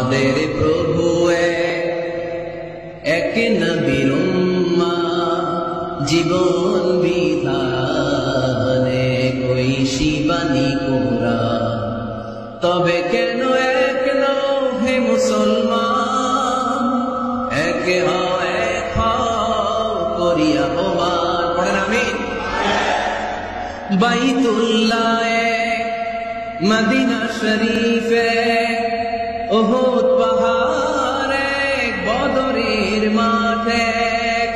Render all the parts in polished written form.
আমাদের প্রভু এক নবীর উম্মাহ, জীবন বিধানে গৈশি বাণী কোরআন। তবে কেন এক নও হে মুসলমান, এক হও এক হও করিয়া আহ্বান। পড়েন আমিন। বাইতুল্লাহ মদিনা শরীফে, উহুদ পাহাড়ে, বদরের মাঠে,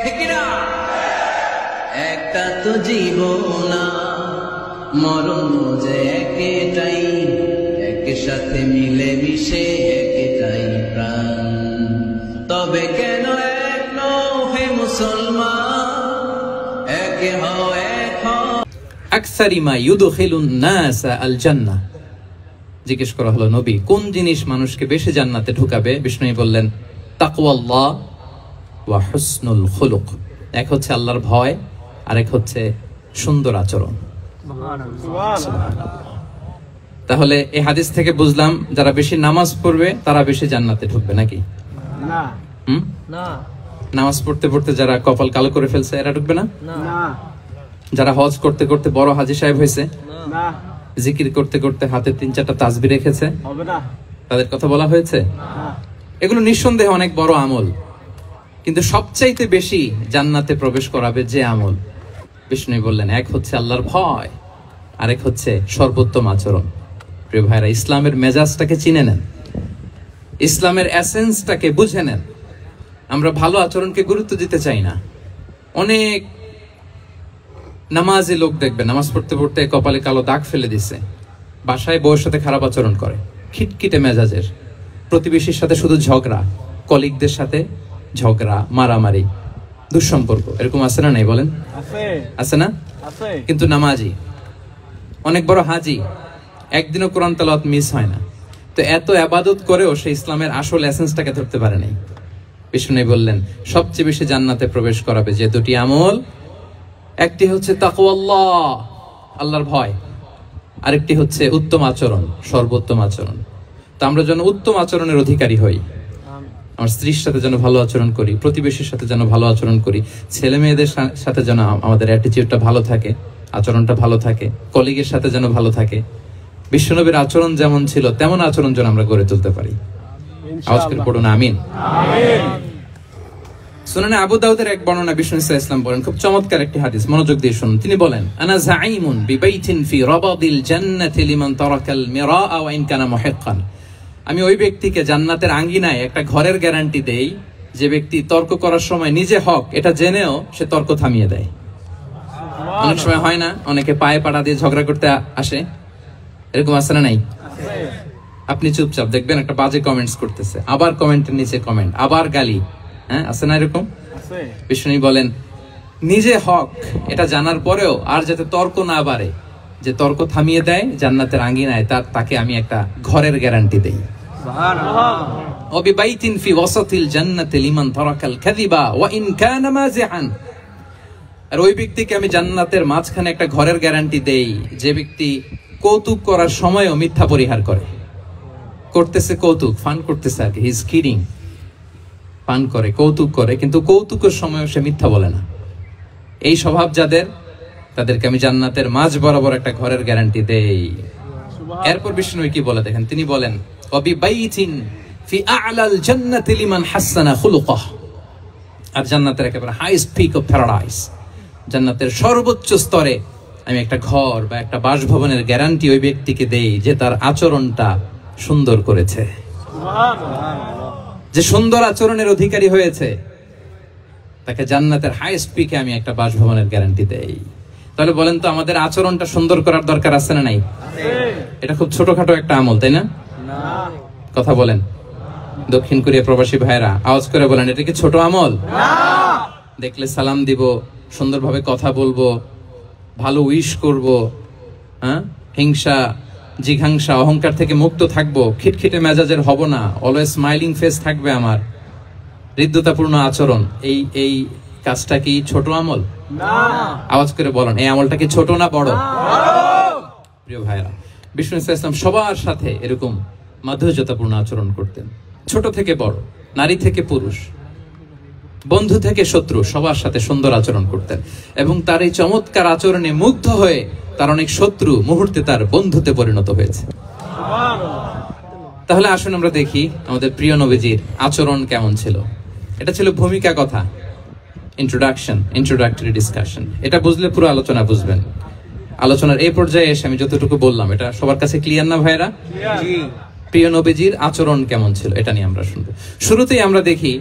ঠিক না? একটা তো জীবন, মরণ যে একটাই, একসাথে মিলে মিশে একটাই প্রাণ। তবে কেন এক নও হে মুসলমান, এক হও এক হও। আকসারিমা ইউদখিলুন নাস আল জান্নাহ। জিজ্ঞেস করা হলো, নবী কোন জিনিস মানুষকে বেশি জান্নাতে ঢুকাবে? বিষ্ণু বললেন, তাকওয়াল্লাহ ওয়া হুসনুল খুলুক। এক হচ্ছে আল্লাহর ভয়, আর এক হচ্ছে সুন্দর আচরণ। তাহলে এই হাদিস থেকে বুঝলাম, যারা বেশি নামাজ পড়বে তারা বেশি জান্নাতে ঢুকবে নাকি? না না। নামাজ পড়তে পড়তে যারা কপাল কালো করে ফেলছে এরা ঢুকবে না? যারা হজ করতে করতে বড় হাজী সাহেব হয়েছে, জিকির করতে করতে হাতে 3-4টা তাসবিহ রেখেছে, তাদের কথা বলা হয়েছে? এগুলো নিঃসন্দেহে অনেক বড় আমল, কিন্তু সবচাইতে বেশি জান্নাতে প্রবেশ করাবে যে আমল, বিষ্ণু বললেন, এক হচ্ছে আল্লাহর ভয়, আরেক হচ্ছে সর্বোত্তম আচরণ। প্রিয় ভাইরা, ইসলামের মেজাজটাকে চিনে নেন, ইসলামের এসেন্সটাকে বুঝে নেন। আমরা ভালো আচরণকে গুরুত্ব দিতে চাই না। অনেক নামাজি লোক দেখবে নামাজ পড়তে পড়তে কপালে কালো দাগ ফেলে দিছে, বাসায় বউয়ের সাথে খারাপ আচরণ করে, খিটখিটে মেজাজের, প্রতিবেশীর সাথে শুধু ঝগড়া, কলিগদের সাথে ঝগড়া, মারামারি, দুঃসম্পর্ক, এরকম আছে না? নাই বলেন? আছে না? কিন্তু নামাজি, অনেক বড় হাজি, একদিনও কোরআন তেলাওয়াত মিস হয় না। তো এত ইবাদত করেও সে ইসলামের আসল এসেন্সটাকে ধরতে পারে নাই। বিষ্ণু বললেন, সবচেয়ে বেশি জান্নাতে প্রবেশ করাবে যে দুটি আমল, একটি হচ্ছে তাকওয়াল্লাহ, আল্লাহর ভয়, আরেকটি হচ্ছে উত্তম আচরণ, সর্বোত্তম আচরণ। তো আমরা যেন উত্তম আচরণের অধিকারী হই, আমার স্ত্রীর সাথে যেন ভালো আচরণ করি, প্রতিবেশীর সাথে যেন ভালো আচরণ করি, ছেলে মেয়েদের সাথে যেন আমাদের অ্যাটিটিউডটা ভালো থাকে, আচরণটা ভালো থাকে, কলিগের সাথে যেন ভালো থাকে। বিশ্বনবীর আচরণ যেমন ছিল তেমন আচরণ যেন আমরা গড়ে তুলতে পারি। আওয়াজ করে পড়ুন আমিন। সুনানে আবু দাউদের এক বর্ণনা, বিষ্ণু সাল্লাল্লাহু আলাইহি ওয়াসাল্লাম বলেন, খুব চমৎকার একটি হাদিস, মনোযোগ দিয়ে শুনুন। তিনি বলেন, আনা যাঈমুন বিবাইতিন ফি রাবাদিল জান্নাতি লিমান তারাকাল মিরাআ ওয়া ইন কানা মুহিক্কান। আমি ওই ব্যক্তিকে জান্নাতের আঙ্গিনায় একটা ঘরের গ্যারান্টি দেই, যে ব্যক্তি তর্ক করার সময় নিজে হক এটা জেনেও সে তর্ক থামিয়ে দেয়। অনেক সময় হয় না, অনেকে পায়ে পাড়া দিয়ে ঝগড়া করতে আসে, এরকম আছে না নাই? আপনি চুপচাপ দেখবেন একটা বাজে কমেন্টস করতেছে, আবার কমেন্টের নিচে কমেন্ট, আবার গালি, হ্যাঁ আছে না এরকম? বিষ্ণু বলেন, নিজে হক এটা জানার পরেও আর যাতে তর্ক না বাড়ে, যে তর্ক থামিয়ে দেয়, জান্নাতের আঙ্গিনায় তাকে আমি একটা ঘরের গ্যারান্টি দেই। সুবহানাল্লাহ। ওয়াবিবাইতিন ফি ওয়াসাতিল জান্নাতি লিমান তারাকাল কাযিবা ওয়া ইন কানা মাযিহান। আর ওই ব্যক্তিকে আমি জান্নাতের মাঝখানে একটা ঘরের গ্যারান্টি দেই, যে ব্যক্তি কৌতুক করার সময়ও মিথ্যা পরিহার করে। করতেছে কৌতুক, ফান করতেছে আর কি, হি ইজ কিডিং, ফান করে, কৌতুক করে, কিন্তু কৌতুকের সময়ও সে মিথ্যা বলে না। এই স্বভাব যাদের, তাদেরকে আমি জান্নাতের মাঝ বরাবর একটা ঘরের গ্যারান্টি দেই। এরপর বিষ্ণু কি বলে দেখেন, তিনি বলেন, ওয়াবিবাইতিন ফি আ'লাল জান্নাতি লিমান হাসানা খুলুকাহ। আর জান্নাতের একেবারে হাইস্ট পিক অফ প্যারাডাইস, জান্নাতের সর্বোচ্চ স্তরে আমি একটা ঘর বা একটা বাসভবনের গ্যারান্টি ওই ব্যক্তিকে দেই, যে তার আচরণটা সুন্দর করেছে, যে সুন্দর আচরণের অধিকারী হয়েছে, তাকে জান্নাতের হাইস্ট পিকে আমি একটা বাসভবনের গ্যারান্টি দেই। তাহলে বলেন তো, আমাদের আচরণটা সুন্দর করার দরকার আছে না নাই? এটা খুব ছোটখাটো একটা আমল, তাই না? কথা বলেন। দক্ষিণ কোরিয়া প্রবাসী ভাইরা আওয়াজ করে বলেন, এটা কি ছোট আমল? দেখলে সালাম দিব, সুন্দরভাবে কথা বলবো, ভালো উইশ করব, হ্যাঁ, হিংসা জিঘাংসা অহংকার থেকে মুক্ত থাকবো, খিটখিটে মেজাজের হব না, অলওয়েজ স্মাইলিং ফেস থাকবে আমার, হৃদ্যতাপূর্ণ আচরণ। এই কাজটা কি ছোট আমল? না। আওয়াজ করে বলেন, এই আমলটা কি ছোট না বড়? প্রিয় ভাইরা, বিষ্ণু সাল্লাল্লাহু আলাইহি ওয়াসাল্লাম সবার সাথে এরকম মাধুর্যতাপূর্ণ আচরণ করতেন, ছোট থেকে বড়, নারী থেকে পুরুষ, বন্ধু থেকে শত্রু, সবার সাথে সুন্দর আচরণ করতেন। এবং তার এই চমৎকার আচরণে মুগ্ধ হয়ে তার অনেক শত্রু মুহূর্তে তার বন্ধুতে পরিণত হয়েছে। তাহলে আসুন আমরা দেখি আমাদের প্রিয় নবীজির আচরণ কেমন ছিল। এটা ছিল ভূমিকা কথা, ইন্ট্রোডাক্টরি ডিসকাশন। এটা বুঝলে পুরো আলোচনা বুঝবেন। আলোচনার এই পর্যায়ে এসে আমি যতটুকু বললাম এটা সবার কাছে ক্লিয়ার না ভাইরা? প্রিয় নবীজির আচরণ কেমন ছিল এটা নিয়ে আমরা শুনবো। শুরুতেই আমরা দেখি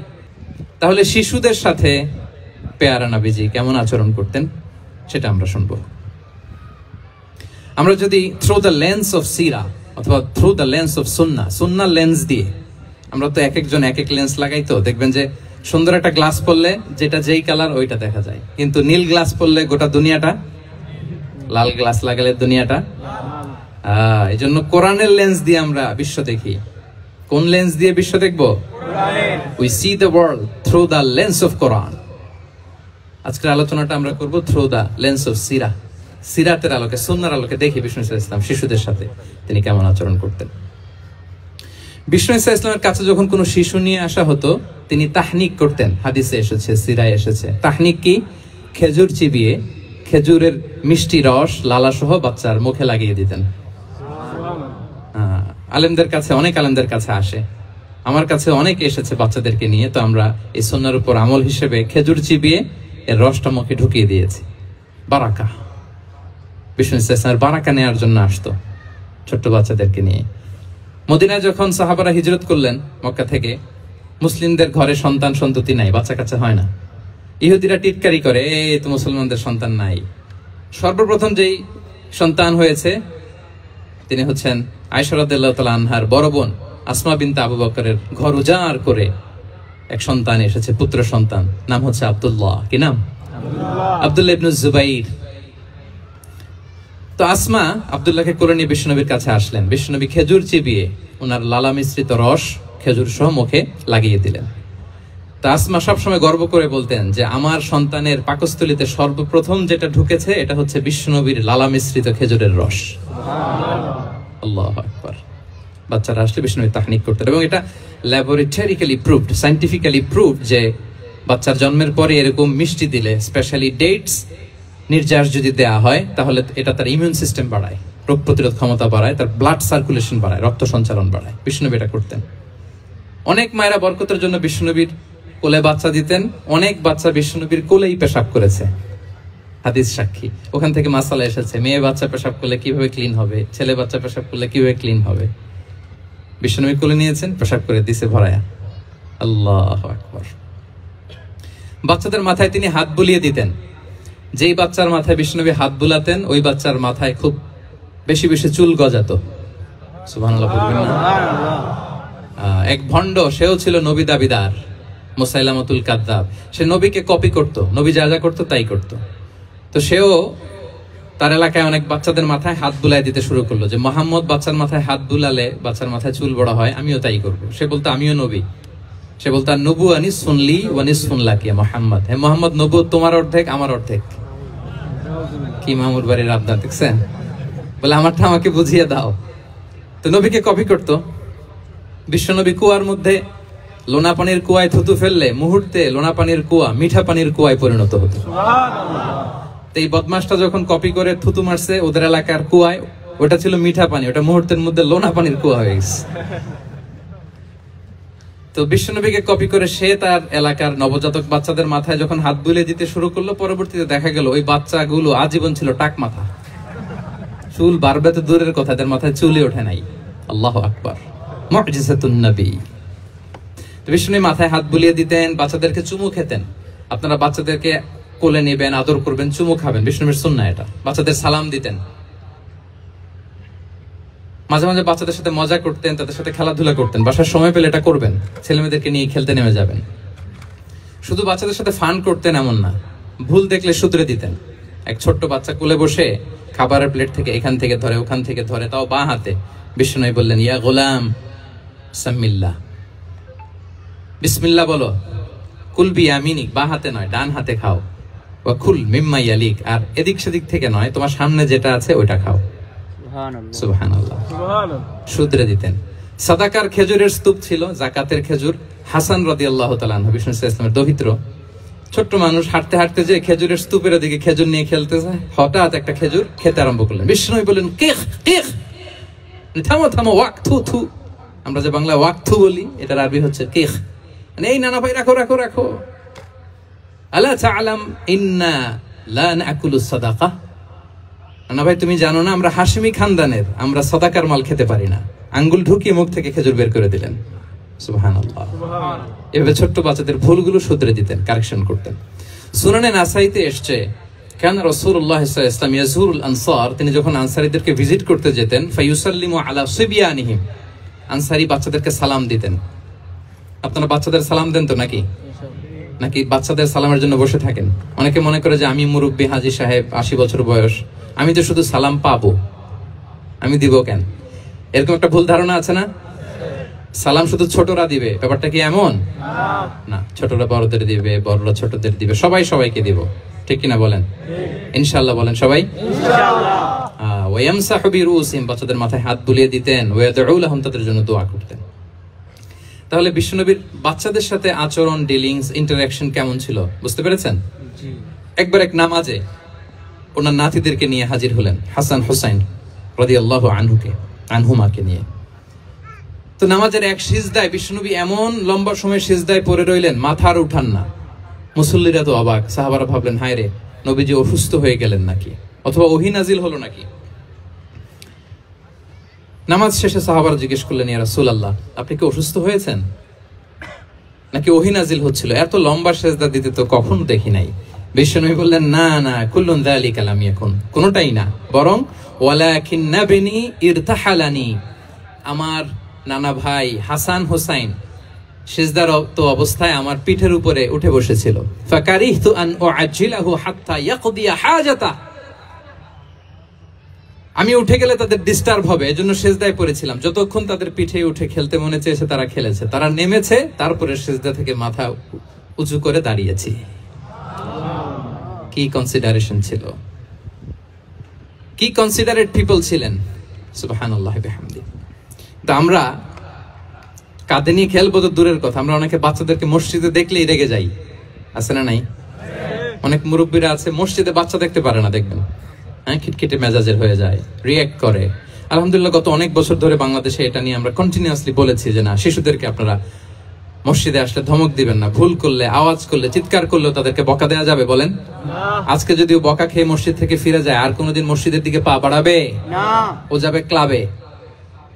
তাহলে শিশুদের সাথে পেয়ারা নবীজি কেমন আচরণ করতেন সেটা আমরা শুনবো। আমরা যদি থ্রু দ্য লেন্স অফ সিরা অথবা through the lens of Sunnah lens দিয়ে, আমরা তো এক একজন এক এক লেন্স লাগাই, তো দেখবেন যে সুন্দর একটা গ্লাস পড়লে যেটা যেই কালার ওইটা দেখা যায়, কিন্তু নীল গ্লাস পড়লে গোটা দুনিয়াটা, লাল গ্লাস লাগালে দুনিয়াটা। এই জন্য কোরআনের লেন্স দিয়ে আমরা বিশ্ব দেখি। কোন লেন্স দিয়ে বিশ্ব দেখবো? We see the world through the lens of Quran. আজকের আলোচনাটা আমরা করব through the lens of সিরা। সিরাতের আলোকে, সুন্নাহর আলোকে দেখি বিষ্ণু ইসা ইসলাম শিশুদের সাথে তিনি কেমন আচরণ করতেন। বিষ্ণু ইসা ইসলামের কাছে যখন কোনো শিশু নিয়ে আসা হতো তিনি তাহনিক করতেন। হাদিসে এসেছে, সিরায় এসেছে। তাহনিক কি? খেজুর চিবিয়ে খেজুরের মিষ্টি রস লালা সহ বাচ্চার মুখে লাগিয়ে দিতেন। আলেমদের কাছে, অনেক আলেমদের কাছে আসে, আমার কাছে অনেকে এসেছে বাচ্চাদেরকে নিয়ে। তো আমরা এই সুন্নাহর উপর আমল হিসেবে খেজুর চিবিয়ে এর রসটা মুখে ঢুকিয়ে দিয়েছি। বারাকা, বিষ্ণু ইসা ইসলামের বারাকা নেওয়ার জন্য আসতো ছোট্ট বাচ্চাদেরকে নিয়ে। মদিনায় যখন সাহাবারা হিজরত করলেন মক্কা থেকে, মুসলিমদের ঘরে সন্তান সন্ততি নাই, বাচ্চা কাচ্চা হয় না। ইহুদিরা টিটকারি করে, এই তো মুসলমানদের সন্তান নাই। সর্বপ্রথম যেই সন্তান হয়েছে তিনি হচ্ছেন আয়েশা রাদিয়াল্লাহু তাআলা আনহার বড় বোন আসমা বিনতে আবু বকরের ঘর উজাড় করে এক সন্তান এসেছে, পুত্র সন্তান, নাম হচ্ছে আব্দুল্লাহ। কি নাম? আব্দুল্লাহ ইবনে জুবাইর। তো আসমা আব্দুল্লাহকে কোলে নিয়ে বিশ্বনবীর কাছে আসলেন। বিশ্বনবী খেজুর চিবিয়ে ওনার লালা মিশ্রিত রস খেজুর সহ মুখে লাগিয়ে দিলেন। তো আসমা সবসময় গর্ব করে বলতেন যে আমার সন্তানের পাকস্থলীতে সর্বপ্রথম যেটা ঢুকেছে এটা হচ্ছে বিশ্বনবীর লালা মিশ্রিত খেজুরের রস। আল্লাহু আকবার। বাচ্চারা আসলে বিষ্ণুবী তাহনিক করতেন এবং এটা ল্যাবরেটরিক্যালি প্রুভড, সায়েন্টিফিক্যালি প্রুভড যে বাচ্চার জন্মের পরে এরকম মিষ্টি দিলে, স্পেশালি ডেটস নির্যাস যদি দেয়া হয়, তাহলে এটা তার ইমিউন সিস্টেম বাড়ায়, রোগ প্রতিরোধ ক্ষমতা বাড়ায়, তার ব্লাড সার্কুলেশন বাড়ায়, রক্ত সঞ্চালন বাড়ায়। বিষ্ণুবী এটা করতেন। অনেক মায়েরা বরকতের জন্য বিষ্ণুবীর কোলে বাচ্চা দিতেন। অনেক বাচ্চা বিষ্ণুবীর কোলেই পেশাব করেছে, হাদিস সাক্ষী। ওখান থেকে মাসালা এসেছে, মেয়ে বাচ্চা পেশাব করলে কিভাবে ক্লিন হবে, ছেলে বাচ্চা পেশাব করলে কিভাবে ক্লিন হবে। বিষ্ণুবী কোলে নিয়েছেন, পেশাব করে দিছে ভরায়া। আল্লাহু আকবার। বাচ্চাদের মাথায় তিনি হাত বুলিয়ে দিতেন। যেই বাচ্চার মাথায় বিষ্ণুবী হাত বুলাতেন ওই বাচ্চার মাথায় খুব বেশি বেশি চুল গজাতো। সুবহানাল্লাহ বলবেন না? এক ভণ্ড, সেও ছিল নবী দাবিদার, মুসাইলামাতুল কাযযাব। সে নবীকে কপি করত, নবী যা যা করতো তাই করতো। তো সেও তার এলাকায় অনেক বাচ্চাদের মাথায় হাত বুলাই দিতে শুরু করলো যে মুহাম্মদ বাচ্চার মাথায় হাত বুলালে বাচ্চার মাথায় চুল বড় হয়, আমিও তাই করবো। সে বলতো আমিও নবী। সে বলতো নবুয়ানি সুনলি ওয়ানি সুনলাকি মুহাম্মদ। হে মুহাম্মদ, নবুয়ত তোমার অর্ধেক, আমার অর্ধেক। কি মামুর বাড়ির আবদার দেখছেন? বলে আমারটা আমাকে বুঝিয়ে দাও। তো নবীকে কপি করতো। বিশ্বনবী কুয়ার মধ্যে লোনা পানির কুয়ায় থুতু ফেললে মুহূর্তে লোনা পানির কুয়া মিঠা পানির কুয়ায় পরিণত হতো। এই বদমাসটা যখন কপি করে থুতু মারছে ওদের এলাকার কুয়ায়, ওটা ছিল মিঠা পানি, ওটা মুহূর্তের মধ্যে লোনা পানির কুয়া হয়ে গেছে। তো বিশ্বনবীকে কপি করে সে তার এলাকার নবজাতক বাচ্চাদের মাথায় যখন হাত বুলিয়ে দিতে শুরু করলো, পরবর্তীতে দেখা গেল ওই বাচ্চাগুলো আজীবন ছিল টাক মাথা। চুল বাড়বে তো দূরের কথা, এদের মাথায় চুলই ওঠে নাই। আল্লাহু আকবার। মুজিজাতুন নবী। বিষ্ণুবী মাথায় হাত বুলিয়ে দিতেন, বাচ্চাদেরকে চুমু খেতেন। আপনারা বাচ্চাদেরকে কোলে নেবেন, আদর করবেন, চুমু খাবেন, বিষ্ণুবীর সুন্নাহ এটা। বাচ্চাদের সালাম দিতেন। মাঝে মাঝে বাচ্চাদের সাথে মজা করতেন, তাদের সাথে খেলাধুলা করতেন। বাসার সময় পেলে এটা করবেন, ছেলে মেয়েদেরকে নিয়ে খেলতে নেমে যাবেন। শুধু বাচ্চাদের সাথে ফান করতেন এমন না, ভুল দেখলে শুধরে দিতেন। এক ছোট্ট বাচ্চা কোলে বসে খাবারের প্লেট থেকে এখান থেকে ধরে ওখান থেকে ধরে, তাও বাঁ হাতে। বিষ্ণুবী বললেন, ইয়া গোলাম সাম্মিল্লাহ, বিসমিল্লাহ বলো। কুল বিয়ামিনিক, বাঁ হাতে নয় ডান হাতে খাও। ওয়া কুল মিম্মা ইয়ালিক, আর এদিক সেদিক থেকে নয়, তোমার সামনে যেটা আছে ওইটা খাও। সুবহানাল্লাহ। শুধরে দিতেন। সাদাকার খেজুরের স্তূপ ছিল, জাকাতের খেজুর। হাসান রাদিয়াল্লাহু তাআলা আনহু, বিষ্ণু সাল্লাল্লাহু আলাইহি ওয়াসাল্লামের দৌহিত্র, ছোট্ট মানুষ, হাঁটতে হাঁটতে যে খেজুরের স্তূপের দিকে খেজুর নিয়ে খেলতে যায়, হঠাৎ একটা খেজুর খেতে আরম্ভ করলেন। বিষ্ণু বললেন, কিখ কিখ, থামো থামো, ওয়াক থু থু। আমরা যে বাংলা ওয়াক থু বলি, এটার আরবি হচ্ছে কিখ। মানে এই নানা ভাই, রাখো রাখো রাখো। আলা তাআলাম ইন্না লা নাকুলুস সাদাকা। নানা ভাই, তুমি জানো না আমরা হাশিমি খানদানের, আমরা সাদাকার মাল খেতে পারি না। আঙ্গুল ঢুকিয়ে মুখ থেকে খেজুর বের করে দিলেন। সুবহানাল্লাহ। এভাবে ছোট্ট বাচ্চাদের ভুলগুলো শুধরে দিতেন, কারেকশন করতেন। সুনানে নাসাইতে এসছে, কান রাসূলুল্লাহ সাল্লাল্লাহু আলাইহি ওয়াসাল্লাম ইয়াজুরুল আনসার, তিনি যখন আনসারীদেরকে ভিজিট করতে যেতেন, ফায়ুসাল্লিমু আলা সিবিয়ানিহিম, আনসারী বাচ্চাদেরকে সালাম দিতেন। আপনারা বাচ্চাদের সালাম দেন তো নাকি? নাকি বাচ্চাদের সালামের জন্য বসে থাকেন? অনেকে মনে করে যে আমি মুরব্বী, হাজী সাহেব, 80 বছর বয়স, আমি তো শুধু সালাম পাবো, আমি দিব কেন? এরকম একটা ভুল ধারণা আছে না? সালাম শুধু ছোটরা দিবে, ব্যাপারটা কি এমন না? ছোটরা বড়দের দিবে, বড়রা ছোটদের দিবে, সবাই সবাইকে দিব, ঠিক কিনা বলেন? ইনশাআল্লাহ বলেন সবাই ইনশাআল্লাহ। ওয়া ইয়ামসাহু বিরুসিহিম, বাচ্চাদের মাথায় হাত বুলিয়ে দিতেন। ওয়া ইয়াদউ লাহুম, তাদের জন্য দোয়া করতেন। তাহলে বিশ্বনবীর বাচ্চাদের সাথে আচরণ, ডিলিংস, ইন্টারঅ্যাকশন কেমন ছিল বুঝতে পেরেছেন? একবার এক নামাজে ওনার নাতিদেরকে নিয়ে হাজির হলেন, হাসান হুসাইন রাদিয়াল্লাহু আনহুমাকে নিয়ে। তো নামাজের এক সিজদায় বিশ্বনবী এমন লম্বা সময় সিজদায় পড়ে রইলেন, মাথার উঠান না। মুসল্লিরা তো অবাক, সাহাবারা ভাবলেন, হায় রে, নবীজি অসুস্থ হয়ে গেলেন নাকি, অথবা ওহী নাজিল হলো নাকি। নামাজ শেষে সাহাবারা জিজ্ঞেস করলেন, ইয়া রাসূলুল্লাহ, আপনি কি অসুস্থ হয়েছেন নাকি ওহী নাজিল হচ্ছিল? এত লম্বা সিজদা দিতে তো কখনো দেখি নাই। বিশ্বনবী বললেন, না না, কুল্লুন যালিকা লাম ইয়াকুন, কোনটাই না, বরং ওয়ালাকিন নাবনি ইরতাহালানি, আমার নানা ভাই হাসান হুসাইন সিজদারত অবস্থায় আমার পিঠের উপরে উঠে বসেছিল। ফাকারিহতু আন উআজ্জিলাহু হাত্তা ইয়াকদিয়া হাজাতা, আমি উঠে গেলে তাদের ডিস্টার্ব হবে, এজন্য সিজদায় পড়েছিলাম। যতক্ষণ তাদের পিঠে উঠে খেলতে মনে চেয়েছে তারা খেলেছে, তারা নেমেছে, তারপরে সিজদা থেকে মাথা উঁচু করে দাঁড়িয়েছি। কি কনসিডারেশন ছিল, কি কনসিডারেট পিপল ছিলেন, সুবহানাল্লাহি বিহামদি। তো আমরা কাঁধে নিয়ে খেলবো তো দূরের কথা, আমরা অনেকে বাচ্চাদেরকে মসজিদে দেখলেই রেগে যাই, আছে না নাই? অনেক মুরব্বীরা আছে মসজিদে বাচ্চা দেখতে পারে না, দেখবেন হ্যাঁ, খিটখিটে মেজাজের হয়ে যায়, রিঅ্যাক্ট করে। আলহামদুলিল্লাহ গত অনেক বছর ধরে বাংলাদেশে এটা নিয়ে আমরা কন্টিনিউয়াসলি বলেছি যে না, শিশুদেরকে আপনারা মসজিদে আসলে ধমক দিবেন না, ভুল করলে, আওয়াজ করলে, চিৎকার করলেও তাদেরকে বকা দেওয়া যাবে বলেন? আজকে যদিও বকা খেয়ে মসজিদ থেকে ফিরে যায়, আর কোনোদিন মসজিদের দিকে পা বাড়াবে না। ও যাবে ক্লাবে,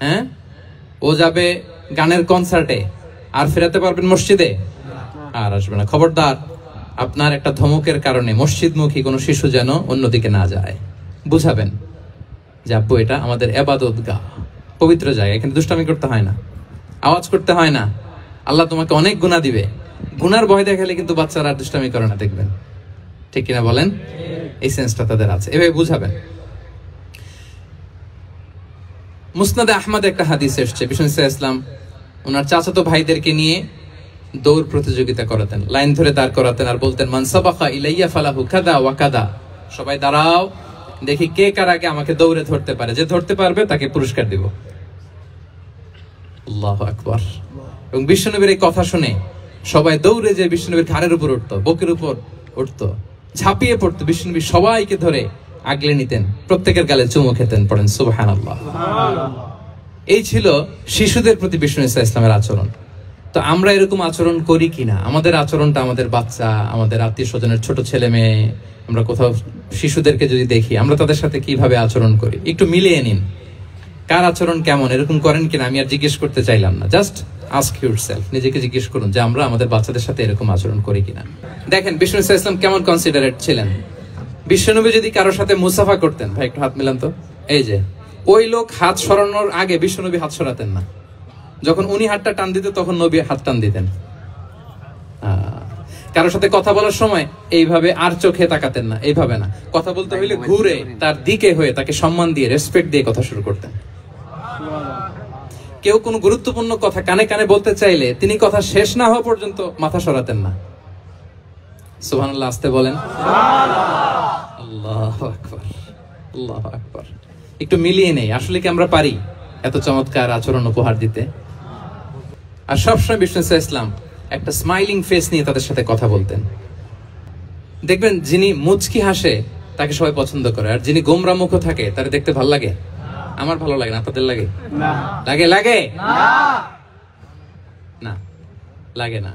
হ্যাঁ, ও যাবে গানের কনসার্টে, আর ফেরাতে পারবেন মসজিদে? আর আসবে না। খবরদার, আপনার একটা ধমকের কারণে মসজিদমুখী কোনো শিশু যেন অন্যদিকে না যায়। বুঝাবেন যে আব্বু, এটা আমাদের ইবাদতগাহ, পবিত্র জায়গা, এখানে দুষ্টামি করতে হয় না, আওয়াজ করতে হয় না, আল্লাহ তোমাকে অনেক গুনাহ দিবে। গুনার ভয় দেখালে কিন্তু বাচ্চারা আর দুষ্টামি করে না, দেখবেন, ঠিক কিনা বলেন? এই সেন্সটা তাদের আছে, এভাবে বুঝাবেন। মুসনাদে আহমদ একটা হাদিস এসছে, বিষ্ণু ইসলাম ওনার চাচাতো ভাইদেরকে নিয়ে দৌড় প্রতিযোগিতা করাতেন, লাইন ধরে দাঁড় করাতেন, আর বলতেন, মান সাবাকা ইলাইয়া ফালাহু কাদা ওয়া কাদা, সবাই দাঁড়াও, দেখি কে কার আগে আমাকে দৌড়ে ধরতে পারে, যে ধরতে পারবে তাকে পুরস্কার দিব। আল্লাহু আকবার। এবং বিশ্বনবীর এই কথা শুনে সবাই দৌড়ে যে বিশ্বনবীর ঘাড়ের উপর উঠতো, বুকের উপর উঠতো, ঝাঁপিয়ে পড়তো, বিশ্বনবী সবাইকে ধরে আগলে নিতেন, প্রত্যেকের গালে চুমু খেতেন। পড়েন সুবহানাল্লাহ। এই ছিল শিশুদের প্রতি বিষ্ণু ইসলামের আচরণ। তো আমরা এরকম আচরণ করি কিনা? আমাদের আচরণটা আমাদের বাচ্চা, আমাদের আত্মীয় স্বজনের ছোট ছেলে মেয়ে, আমরা কোথাও শিশুদেরকে যদি দেখি, আমরা তাদের সাথে কিভাবে আচরণ করি, একটু মিলিয়ে নিন কার আচরণ কেমন, এরকম করেন কিনা। আমি আর জিজ্ঞেস করতে চাইলাম না, জাস্ট আস্ক ইউরসেলফ, নিজেকে জিজ্ঞেস করুন যে আমরা আমাদের বাচ্চাদের সাথে এরকম আচরণ করি কিনা। দেখেন বিষ্ণু ইসলাম কেমন কনসিডারেট ছিলেন। বিশ্বনবী যদি কারোর সাথে মুসাফা করতেন, ভাই একটু হাত মিলান তো, এই যে ওই লোক হাত সরানোর আগে বিশ্বনবী হাত সরাতেন না, যখন উনি হাতটা টান দিতেন তখন নবী হাত টান দিতেন। কারোর সাথে কথা বলার সময় এইভাবে আর চোখে তাকাতেন না, এইভাবে না, কথা বলতে হইলে ঘুরে তার দিকে হয়ে তাকে সম্মান দিয়ে, রেসপেক্ট দিয়ে কথা শুরু করতেন। কেউ কোনো গুরুত্বপূর্ণ কথা কানে কানে বলতে চাইলে তিনি কথা শেষ না হওয়া পর্যন্ত মাথা সরাতেন না। সুবহানাল্লাহ, আসতে বলেন। আল্লাহু আকবার, আল্লাহু আকবার। একটু মিলিয়ে নেই, আসলে কি আমরা পারি? এত চমৎকার আচরণ উপহার দিতে। আর সবসময় বিষ্ণু ইসলাম একটা স্মাইলিং ফেস নিয়ে তাদের সাথে কথা বলতেন। দেখবেন যিনি মুচকি হাসে তাকে সবাই পছন্দ করে, আর যিনি গোমরা মুখ থাকে তার দেখতে ভালো লাগে। আমার ভালো লাগে না, আপনাদের লাগে? লাগে লাগে না, লাগে না।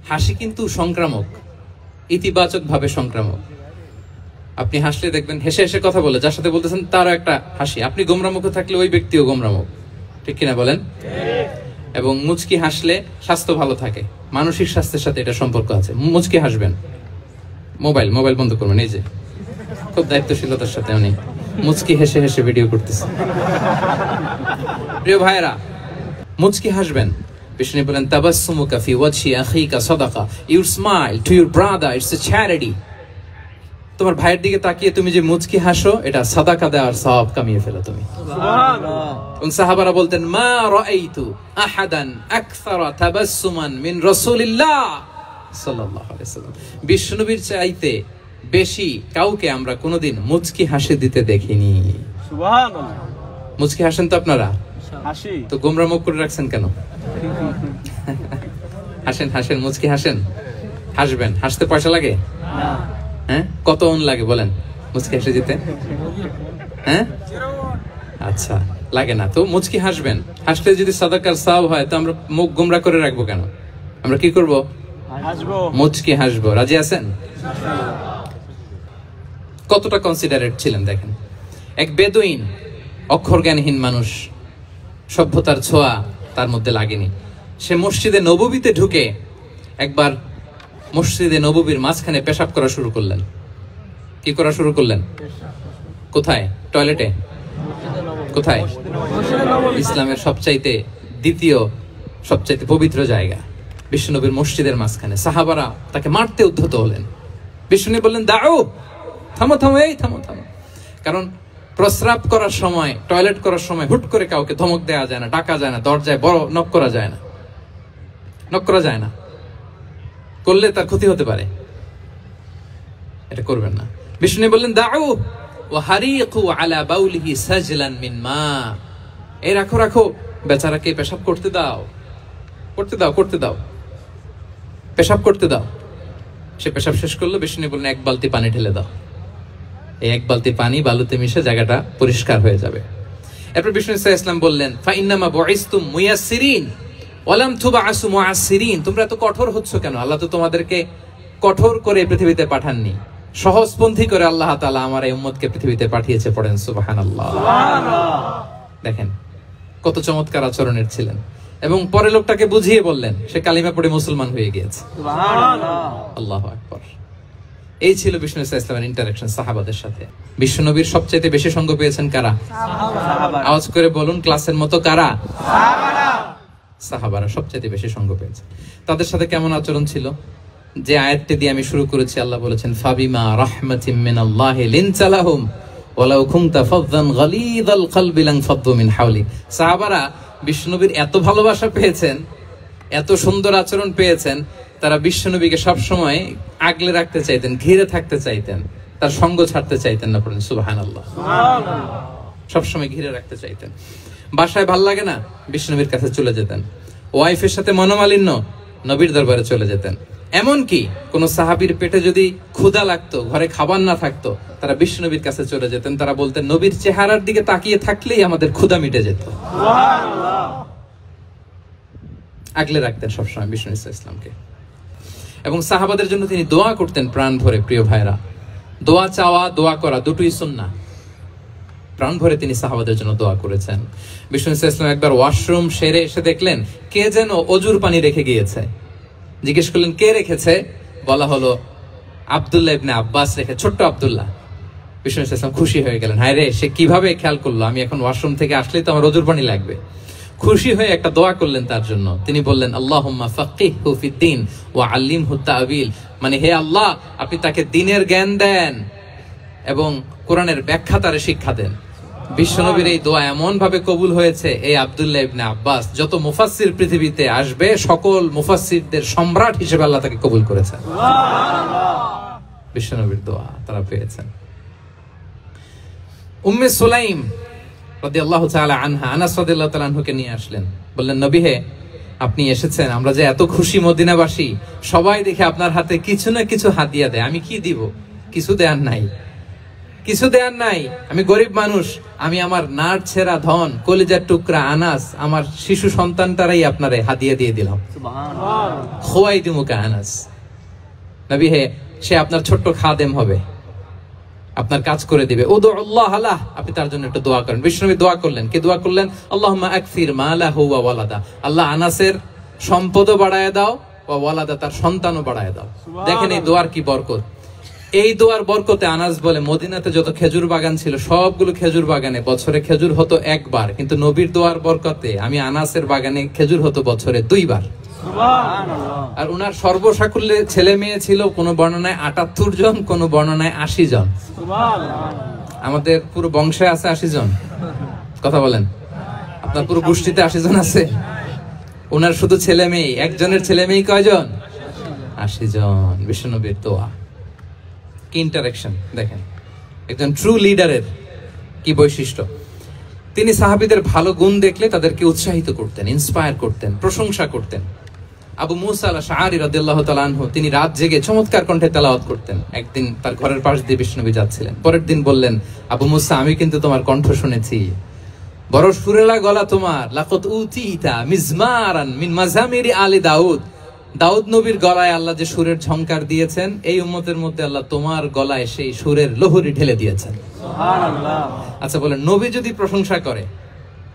হাসি কিন্তু সংক্রামক, ইতিবাচক ভাবে সংক্রামক। আপনি হাসলে দেখবেন হেসে হেসে কথা বলে যার সাথে বলতেছেন তারও একটা হাসি। আপনি গোমরা মুখ থাকলে ওই ব্যক্তিও গোমরা মুখ, ঠিক কিনা বলেন? এবং মুচকি হাসলে স্বাস্থ্য ভালো থাকে, মানসিক স্বাস্থ্যের সাথে এটা সম্পর্ক আছে। মুচকি হাসবেন। মোবাইল বন্ধ করবেন। এই যে খুব দায়িত্বশীলতার সাথে উনি মুচকি হেসে হেসে ভিডিও করতেছে। প্রিয় ভাইরা, মুচকি হাসবেন। বিষ্ণু বলেন তাবাসসুমুকা ফি ওয়াজহি আখিকা সাদাকা, your smile to your brother it's a charity. তোমার ভাইয়ের দিকে তাকিয়ে তুমি যে মুচকি হাসো, এটা সাদাকা দেওয়ার সওয়াব কামিয়ে ফেলো তুমি। সুবহানাল্লাহ। এবং সাহাবারা বলতেন মা রাআইতু আহাদান আকসারা তাবাসসুমান মিন রাসূলিল্লাহ সাল্লাল্লাহু আলাইহি ওয়াসাল্লাম। বিশ্বনবীর চাইতে বেশি কাউকে আমরা কোনোদিন মুচকি হাসি দিতে দেখিনি। সুবহানাল্লাহ। মুচকি হাসেন তো আপনারা? হাসি। তো গোমরা মুখ করে রাখছেন কেন? হাসেন হাসেন, মুচকি হাসেন। হাসবেন। হাসতে পয়সা লাগে? না। হ্যাঁ, কত অন লাগে বলেন মুচকি হাসি দিতে? হ্যাঁ, আচ্ছা, লাগে না। তো মুচকি হাসবেন। হাসলে যদি সাদাকার সওয়াব হয় তো আমরা মুখ গোমরা করে রাখবো কেন? আমরা কি করব? হাসবো, মুচকি হাসবো। রাজি আছেন? কতটা কনসিডারেট ছিলেন দেখেন। এক বেদুইন, অক্ষর জ্ঞানহীন মানুষ, সভ্যতার ছোঁয়া তার মধ্যে লাগেনি। সে মসজিদে নববীতে ঢুকে একবার মসজিদে নববীর মাঝখানে পেশাব করা শুরু করলেন। কি করা শুরু করলেন? কোথায়? টয়লেটে? কোথায়? ইসলামের সবচাইতে দ্বিতীয় সবচাইতে পবিত্র জায়গা বিশ্বনবীর মসজিদের মাঝখানে। সাহাবারা তাকে মারতে উদ্ধত হলেন। বিশ্বনবী বললেন দাও, থামো থামো, এই থামো থামো। কারণ প্রস্রাব করার সময়, টয়লেট করার সময় হুট করে কাউকে ধমক দেওয়া যায় না, ডাকা যায় না, দরজায় বড় নক করা যায় না, নক করা যায় না। করলে তার ক্ষতি হতে পারে, এটা করবেন না। বিষ্ণু বললেন দাউ ওয়া হারিকু আলা বাউলিহি সাজলান মিন মা। এই রাখো রাখো, বেচারাকে পেশাব করতে দাও, করতে দাও, করতে দাও, পেশাব করতে দাও। সে পেশাব শেষ করলো। বিষ্ণু বললেন এক বালতি পানি ঢেলে দাও। এই এক বালতি পানি বালুতে মিশে জায়গাটা পরিষ্কার হয়ে যাবে। এরপর বিষ্ণু ইসলাম বললেন ফা ইন্নামা বুইসতুম মুয়াসসিরিন ওয়া লাম তুবআসু মুআসসিরিন। তোমরা এত কঠোর হচ্ছ কেন? আল্লাহ তো তোমাদেরকে কঠোর করে পৃথিবীতে পাঠাননি, সহজপন্থী করে আল্লাহ তাআলা আমার এই উম্মতকে পৃথিবীতে পাঠিয়েছে। পড়েন সুবহানাল্লাহ। সুবহানাল্লাহ। দেখেন কত চমৎকার আচরণের ছিলেন। এবং পরে লোকটাকে বুঝিয়ে বললেন, সে কালিমা পড়ে মুসলমান হয়ে গিয়েছে। সুবহানাল্লাহ। আল্লাহু আকবার। এই ছিল বিষ্ণু ইসলামের ইন্টারঅ্যাকশন সাহাবাদের সাথে। বিশ্বনবীর সবচেয়ে বেশি সঙ্গ পেয়েছেন কারা? সাহাবারা। আওয়াজ করে বলুন ক্লাসের মতো কারা? সাহাবারা। সাহাবারা সবচেয়ে বেশি সঙ্গ পেয়েছে। তাদের সাথে কেমন আচরণ ছিল? যে আয়াতটি দিয়ে আমি শুরু করেছি, আল্লাহ বলেছেন ফাবিমা রাহমাতিম মিনাল্লাহি লিনতা লাহুম ওয়ালাউ কুনতা ফাযযান গালিযাল কলবি লানফাদ্দু মিন হাওলিক। সাহাবারা বিশ্বনবীর এত ভালোবাসা পেয়েছেন, এত সুন্দর আচরণ পেয়েছেন, তারা বিশ্বনবীকে সবসময় আগলে রাখতে চাইতেন, ঘিরে থাকতে চাইতেন, তার সঙ্গ ছাড়তে চাইতেন না। পড়েন সুবহানাল্লাহ। সবসময় ঘিরে রাখতে চাইতেন। বাসায় ভাল লাগে না, বিশ্বনবীর কাছে চলে যেতেন। ওয়াইফের সাথে মনোমালিন্য, নবীর দরবারে চলে যেতেন। এমনকি কোন সাহাবীর পেটে যদি ক্ষুধা লাগতো, ঘরে খাবার না থাকতো, তারা বিশ্বনবীর কাছে চলে যেতেন। তারা বলতেন নবীর চেহারার দিকে তাকিয়ে থাকলেই আমাদের ক্ষুধা মিটে যেত। আগলে রাখতেন সবসময় বিষ্ণু ইসলামকে। এবং সাহাবাদের জন্য তিনি দোয়া করতেন প্রাণ ভরে। প্রিয় ভাইরা, দোয়া চাওয়া, দোয়া করা দুটোই সুন্নাহ। প্রাণ ভরে তিনি সাহাবাদের জন্য দোয়া করেছেন। বিষ্ণু ইসলাম একবার ওয়াশরুম সেরে এসে দেখলেন কে যেন অজুর পানি রেখে গিয়েছে। জিজ্ঞেস করলেন কে রেখেছে? বলা হলো আব্দুল্লাহ ইবনে আব্বাস রেখে, ছোট্ট আব্দুল্লাহ। বিষ্ণু ইসলাম খুশি হয়ে গেলেন, হায় রে, সে কিভাবে খেয়াল করলো? আমি এখন ওয়াশরুম থেকে আসলেই তো আমার অজুর পানি লাগবে। খুশি হয়ে একটা দোয়া করলেন তার জন্য। তিনি বললেন আল্লাহুম্মা ফাক্কিহহু ফিদ্দীন ওয়া আল্লিমহু তা'ওয়িল। মানে হে আল্লাহ, আপনি তাকে দ্বীনের জ্ঞান দেন এবং কোরআনের ব্যাখ্যা তারে শিক্ষা দেন। বিশ্বনবীর এই দোয়া এমন ভাবে কবুল হয়েছে, এই আব্দুল্লাহ ইবনে আব্বাস যত মুফাসসির পৃথিবীতে আসবে, সকল মুফাসসিরদের সম্রাট হিসেবে আল্লাহ তাকে কবুল করেছেন। সুবহানাল্লাহ। বিশ্বনবীর দোয়া তারা পেয়েছেন। উম্মে সুলাইম রাদিয়াল্লাহু তাআলা আনহা, আনাস রাদিয়াল্লাহু তাআলা আনহুকে নিয়ে আসলেন, বললেন নবী হে, আপনি এসেছেন, আমরা যে এত খুশি মদিনাবাসী, সবাই দেখে আপনার হাতে কিছু না কিছু হাদিয়া দেয়, আমি কি দিব? কিছু দেয়ার নাই, কিছু দেয়ার নাই, আমি গরিব মানুষ, আমি আমার নার ছেঁড়া ধন, কলিজার টুকরা আনাস, আমার শিশু সন্তানটারাই আপনারে হাদিয়া দিয়ে দিলাম। সুবহানাল্লাহ। খুয়াইদুমুকা আনাস, নবী হে, সে আপনার ছোট্ট খাদেম হবে, আপনার কাজ করে দিবে। উদুল্লাহ আলাহ, আপনি তার জন্য একটু দোয়া করেন। বিশ্বনবী দোয়া করলেন, কি দোয়া করলেন? আল্লাহুম্মা আকসির মালাহু ওয়া ওয়ালাদা, আল্লাহ আনাসের সম্পদও বাড়ায় দাও, ওয়া ওয়ালাদা, তার সন্তানও বাড়ায় দাও। দেখেন এই দোয়ার কি বরকত। এই দোয়ার বরকতে আনাস বলে, মদিনাতে যত খেজুর বাগান ছিল সবগুলো খেজুর বাগানে বছরে খেজুর হতো একবার, কিন্তু নবীর দোয়ার বরকতে আমি আনাসের বাগানে খেজুর হতো বছরে 2 বার। আর উনার সর্বসাকুল্যে ছেলে মেয়ে ছিল, কোন বর্ণনায় 78 জন, কোন বর্ণনায় 80 জন। আমাদের পুরো বংশে আছে 80 জন, কথা বলেন, আপনার পুরো গোষ্ঠীতে 80 জন আছে। উনার শুধু ছেলে মেয়ে, একজনের ছেলে মেয়ে কয়জন? 80 জন। বিশ্বনবীর দোয়া কি ইন্টারেকশন দেখেন, একজন ট্রু লিডারের কি বৈশিষ্ট্য। তিনি সাহাবীদের ভালো গুণ দেখলে তাদেরকে উৎসাহিত করতেন, ইন্সপায়ার করতেন, প্রশংসা করতেন। আবু মুসা আল-আশআরী রাদিয়াল্লাহু তাআলা আনহু, তিনি রাত জেগে চমৎকার কণ্ঠে তেলাওয়াত করতেন। একদিন তার ঘরের পাশ দিয়ে বিশ্বনবী যাচ্ছিলেন, পরের দিন বললেন, আবু মুসা, আমি কিন্তু তোমার কণ্ঠ শুনেছি, বড় সুরেলা গলা তোমার। লাকাদ উতিতা মিজমারান মিন মাজামিরি আলি দাউদ, দাউদ নবীর গলায় আল্লাহ যে সুরের ঝংকার দিয়েছেন, এই উম্মতের মধ্যে আল্লাহ তোমার গলায় সেই সুরের লহরী ঢেলে দিয়েছেন। সুবহানাল্লাহ। আচ্ছা বলেন, নবী যদি প্রশংসা করে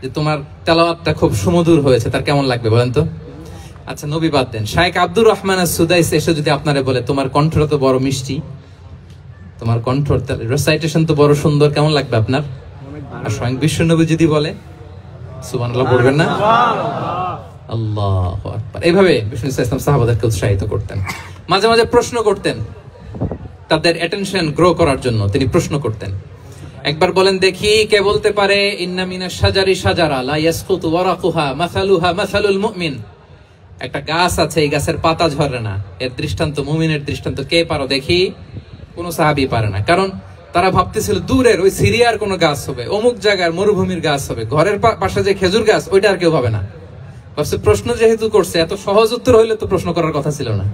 যে তোমার তেলাওয়াতটা খুব সুমধুর হয়েছে, তার কেমন লাগবে বলেন তো? আচ্ছা নবী বাদ দেন, শাইখ আব্দুর রহমান আস-সুদাইস এসে যদি আপনারে বলে, তোমার কণ্ঠটা তো বড় মিষ্টি, তোমার কণ্ঠ রেসাইটেশন তো বড় সুন্দর, কেমন লাগবে আপনার? আর স্বয়ং বিশ্বনবী যদি বলে, সুবহানাল্লাহ পড়বেন না? আল্লাহু আকবার। এইভাবে বিষ্ণু ইসলাম সাহাবাদেরকে উৎসাহিত করতেন। মাঝে মাঝে প্রশ্ন করতেন, তাদের অ্যাটেনশন গ্রো করার জন্য তিনি প্রশ্ন করতেন। একবার বলেন দেখি, কে বলতে পারে, ইন্না মিনাশ শাজারি শাজারা লা ইয়াসকুতু ওয়ারাকুহা মাসালুহা মাসালুল মুমিন, একটা গাছ আছে, এই গাছের পাতা ঝরে না, এর দৃষ্টান্ত মুমিনের দৃষ্টান্ত। কে পারো দেখি? কোন সাহাবী পারে না, কারণ তারা ভাবতেছিল দূরের ওই সিরিয়ার কোন গাছ হবে, অমুক জায়গার মরুভূমির গাছ হবে, ঘরের পাশে যে খেজুর গাছ ওইটা আর কেউ ভাবে না। ভাবছে প্রশ্ন যেহেতু করছে, এত সহজ উত্তর হইলে তো প্রশ্ন করার কথা ছিল না।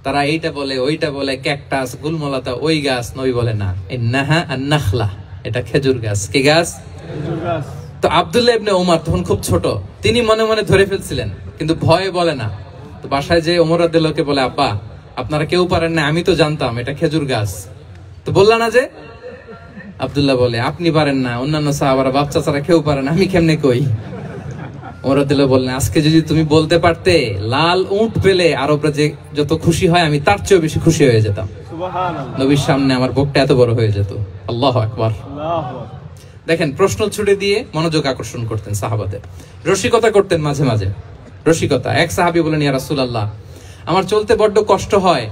তারা এইটা বলে, ওইটা বলে, ক্যাকটাস, গুলমলাতা, ওই গাছ। নবী বলে না, ইন্নাহা আন-নাখলা, এটা খেজুর গাছ। কি গাছ? খেজুর গাছ। তো আব্দুল্লাহ ইবনে ওমর তখন খুব ছোট, তিনি মনে মনে ধরে ফেলছিলেন, কিন্তু ভয়ে বলে না। তো বাসায় যে ওমর রাদিয়াল্লাহু বলে, আব্বা আপনারা কেউ পারেন না, আমি তো জানতাম এটা খেজুর গাছ, তো বললা না যে? আব্দুল্লাহ বলে, আপনি পারেন না, অন্যান্য সাহাবারা বাচ্চা ছাড়া কেউ পারে না, আমি কেমনে কই? ওমর রাদিয়াল্লাহু বললেন, আজকে যদি তুমি বলতে পারতে লাল উট পেলে আরবরা যে যত খুশি হয়, আমি তার চেয়েও বেশি খুশি হয়ে যেতাম। সুবহানাল্লাহ। নবীর সামনে আমার বুকটা এত বড় হয়ে যেত। আল্লাহু আকবার। দেখেন, প্রশ্ন ছুড়ে দিয়ে মনোযোগ আকর্ষণ করতেন সাহাবাদের। রসিকতা করতেন মাঝে মাঝে, রসিকতা। এক সাহাবী বলেন, ইয়া রাসূলুল্লাহ, আমার চলতে বড্ড কষ্ট হয়,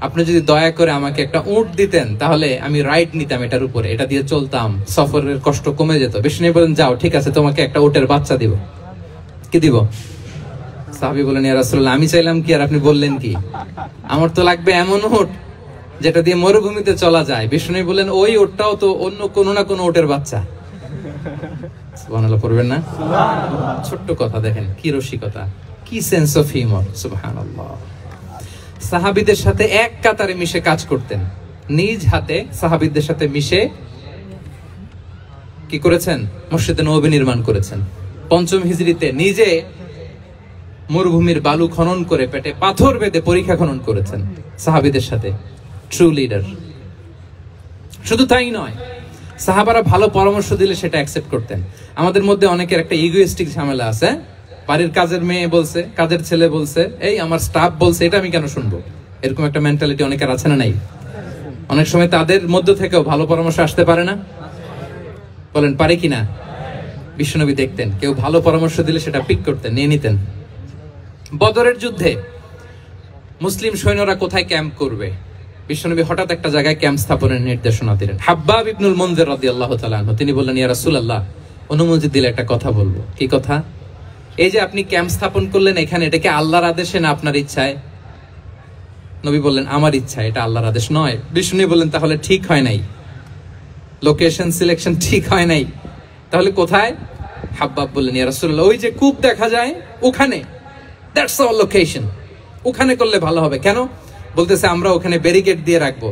আপনি যদি দয়া করে আমাকে একটা উট দিতেন, তাহলে আমি রাইড নিতাম এটার উপরে, এটা দিয়ে চলতাম, সফরের কষ্ট কমে যেত। বিষ্ণু বলেন, যাও, ঠিক আছে, তোমাকে একটা উটের বাচ্চা দিব। কি দিব? সাহাবী বলেন, ইয়া রাসূলুল্লাহ, আমি চাইলাম কি আর আপনি বললেন কি? আমার তো লাগবে এমন উট যেটা দিয়ে মরুভূমিতে চলা যায়। বিষ্ণু বলেন, ওই উটটাও তো অন্য কোনো না কোনো উটের বাচ্চা। সুবহানাল্লাহ পড়বেন না? সুবহানাল্লাহ। ছোট্ট কথা, দেখেন কি রসিকতা, কি সেন্স অফ হিউমার। সুবহানাল্লাহ। সাহাবীদের সাথে এক কাতারে মিশে কাজ করতেন, নিজ হাতে সাহাবীদের সাথে মিশে কি করেছেন? মসজিদে নববী নির্মাণ করেছেন। 5ম হিজরিতে নিজে মরুভূমির বালু খনন করে পেটে পাথর বেঁধে পরীক্ষা খনন করেছেন সাহাবীদের সাথে। True leader. শুধু তাই নয়, সাহাবারা ভালো পরামর্শ দিলে সেটা অ্যাকসেপ্ট করতেন। আমাদের মধ্যে অনেকের একটা ইগোইস্টিক ঝামেলা আছে, বাড়ির কাজের মেয়ে বলছে, কাজের ছেলে বলছে, এই আমার স্টাফ বলছে, এটা আমি কেন শুনবো? এরকম একটা মেন্টালিটি অনেকের আছে না নাই? অনেক সময় তাদের মধ্য থেকেও ভালো পরামর্শ আসতে পারে না? বলেন পারে কিনা? বিশ্বনবী দেখতেন, কেউ ভালো পরামর্শ দিলে সেটা পিক করতেন, নিয়ে নিতেন। বদরের যুদ্ধে মুসলিম সৈন্যরা কোথায় ক্যাম্প করবে, বিশ্বনবী হঠাৎ একটা জায়গায় ক্যাম্প স্থাপনের নির্দেশনা দিলেন। হাব্বাব ইবনুল মুনজির রাদিয়াল্লাহু তাআলা আনহু, তিনি বললেন, ইয়া রাসূলুল্লাহ, অনুমতি দিলে একটা কথা বলবো। কি কথা? এই যে আপনি ক্যাম্প স্থাপন করলেন এখানে, এটা কি আল্লাহর আদেশে না আপনার ইচ্ছায়? নবী বললেন, আমার ইচ্ছা, এটা আল্লাহর আদেশ নয়। বিষ্ণু বললেন, তাহলে ঠিক হয় নাই। লোকেশন সিলেকশন ঠিক হয় নাই, তাহলে কোথায়? হাব্বাব বললেন, ইয়া রাসূলুল্লাহ, ওই যে কূপ দেখা যায় ওখানে, দ্যাটস আওয়ার লোকেশন, ওখানে করলে ভালো হবে। কেন? বলতেছে আমরা ওখানে ব্যারিকেড দিয়ে রাখবো,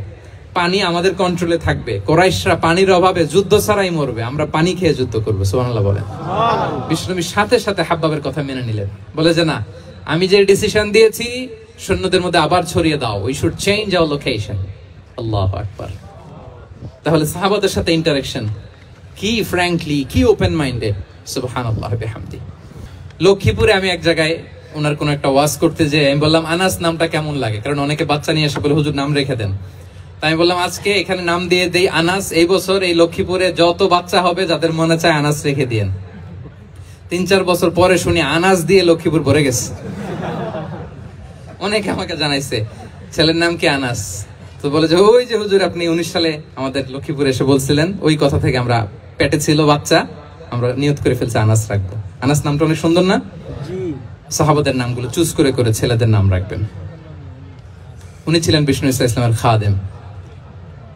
পানি আমাদের কন্ট্রোলে থাকবে, কুরাইশরা পানির অভাবে যুদ্ধ ছাড়াই মরবে, আমরা পানি খেয়ে যুদ্ধ করবো। সুবহানাল্লাহ বলেন। বিশ্বনবী সাথে সাথে হাব্বাবের কথা মেনে নিলেন, বলে যে না, আমি যে ডিসিশন দিয়েছি সৈন্যদের মধ্যে আবার ছড়িয়ে দাও, we should change our location. আল্লাহু আকবার। তাহলে সাহাবাদের সাথে ইন্টারেকশন কি ফ্র্যাঙ্কলি, কি ওপেন মাইন্ডেড, সুবহানাল্লাহ বিহামদি। লক্ষ্মীপুরে আমি এক জায়গায় ওনার কোন একটা ওয়াজ করতে যে আমি বললাম আনাস নামটা কেমন লাগে, কারণ অনেকে বাচ্চা নিয়ে এসে বলে হুজুর নাম রেখে দেন। তাই আমি বললাম আজকে এখানে নাম দিয়ে দেই আনাস, এই বছর এই লক্ষ্মীপুরে যত বাচ্চা হবে যাদের মনে চায় আনাস রেখে দিয়েন। 3-4 বছর পরে শুনি আনাস দিয়ে লক্ষ্মীপুর ভরে গেছে। অনেকে আমাকে জানাইছে ছেলের নাম কি আনাস, তো বলে যে ওই যে হুজুর আপনি 19 সালে আমাদের লক্ষ্মীপুরে এসে বলছিলেন, ওই কথা থেকে আমরা, পেটে ছিল বাচ্চা, আমরা নিয়ত করে ফেলছি আনাস রাখবো। আনাস নামটা অনেক সুন্দর না? সাহাবাদের নামগুলো চুজ করে করে ছেলেদের নাম রাখবেন। উনি ছিলেন বিষ্ণু ইসলামের খাদেম।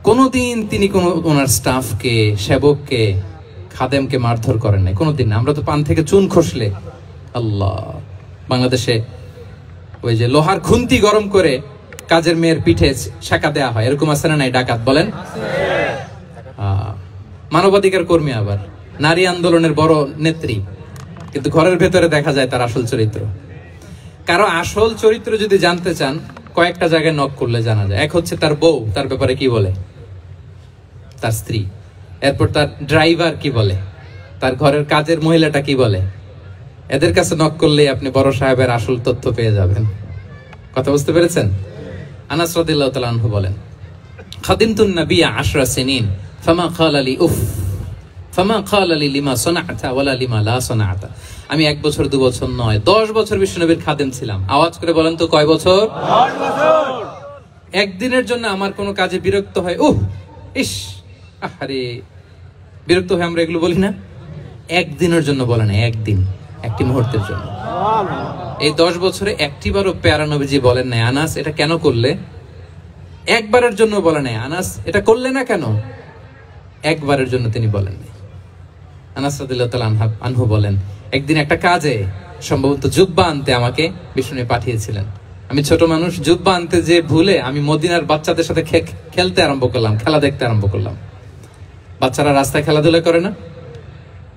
কোনদিন তিনি কোন ওনার স্টাফকে, সেবককে, খাদেমকে মারধর করেন নাই, কোনদিন না। আমরা তো পান থেকে চুন খসলে আল্লাহ, বাংলাদেশে ওই যে লোহার খুন্তি গরম করে কাজের মেয়ের পিঠে শেখা দেয়া হয়, এরকম আছে না নাই? ডাকাত বলেন, মানবাধিকার কর্মী, আবার নারী আন্দোলনের বড় নেত্রী, কিন্তু ঘরের ভেতরে দেখা যায় তার আসল চরিত্র। কারো আসল চরিত্র যদি জানতে চান, কয়েকটা জায়গায় নক করলে জানা যায়। এক হচ্ছে তার বউ, তার ব্যাপারে কি বলে, তার স্ত্রী। এরপর তার ড্রাইভার কি বলে, তার ঘরের কাজের মহিলাটা কি বলে। এদের কাছে নক করলে আপনি বড় সাহেবের আসল তথ্য পেয়ে যাবেন। কথা বুঝতে পেরেছেন? আনাস রাদিয়াল্লাহু তাআলা আনহু বলেন, খাদিমতুন নবিয়্যা 10 সিনিন ফামা ক্বালা লি উফ ফামা ক্বালা লি লিমা সানা'তা ওয়ালা লিমা লা সানা'তা। আমি 1 বছর 2 বছর নয়, 10 বছর বিশ্বনবীর খাদেম ছিলাম। আওয়াজ করে বলেন তো কয় বছর? 10 বছর। একদিনের জন্য আমার কোনো কাজে বিরক্ত হয়, উহ ইস আরে, বিরক্ত হয়ে আমরা এগুলো বলি না? একদিনের জন্য বলে না, একদিন, একটি মুহূর্তের জন্য। এই 10 বছরে একটিবারও প্যারা নবীজি বলেন নাই আনাস এটা কেন করলে, একবারের জন্য বলে নাই আনাস এটা করলে না কেন, একবারের জন্য তিনি বলেন নাই। আনাস রাদিয়াল্লাহু তাআলা আনহু বলেন, একদিন একটা কাজে সম্ভবত জুব্বা আনতে আমাকে বিষ্ণু পাঠিয়েছিলেন। আমি ছোট মানুষ, জুব্বা আনতে যে ভুলে আমি মদিনার বাচ্চাদের সাথে খেলতে আরম্ভ করলাম, খেলা দেখতে আরম্ভ করলাম। বাচ্চারা রাস্তায় খেলাধুলা করে না,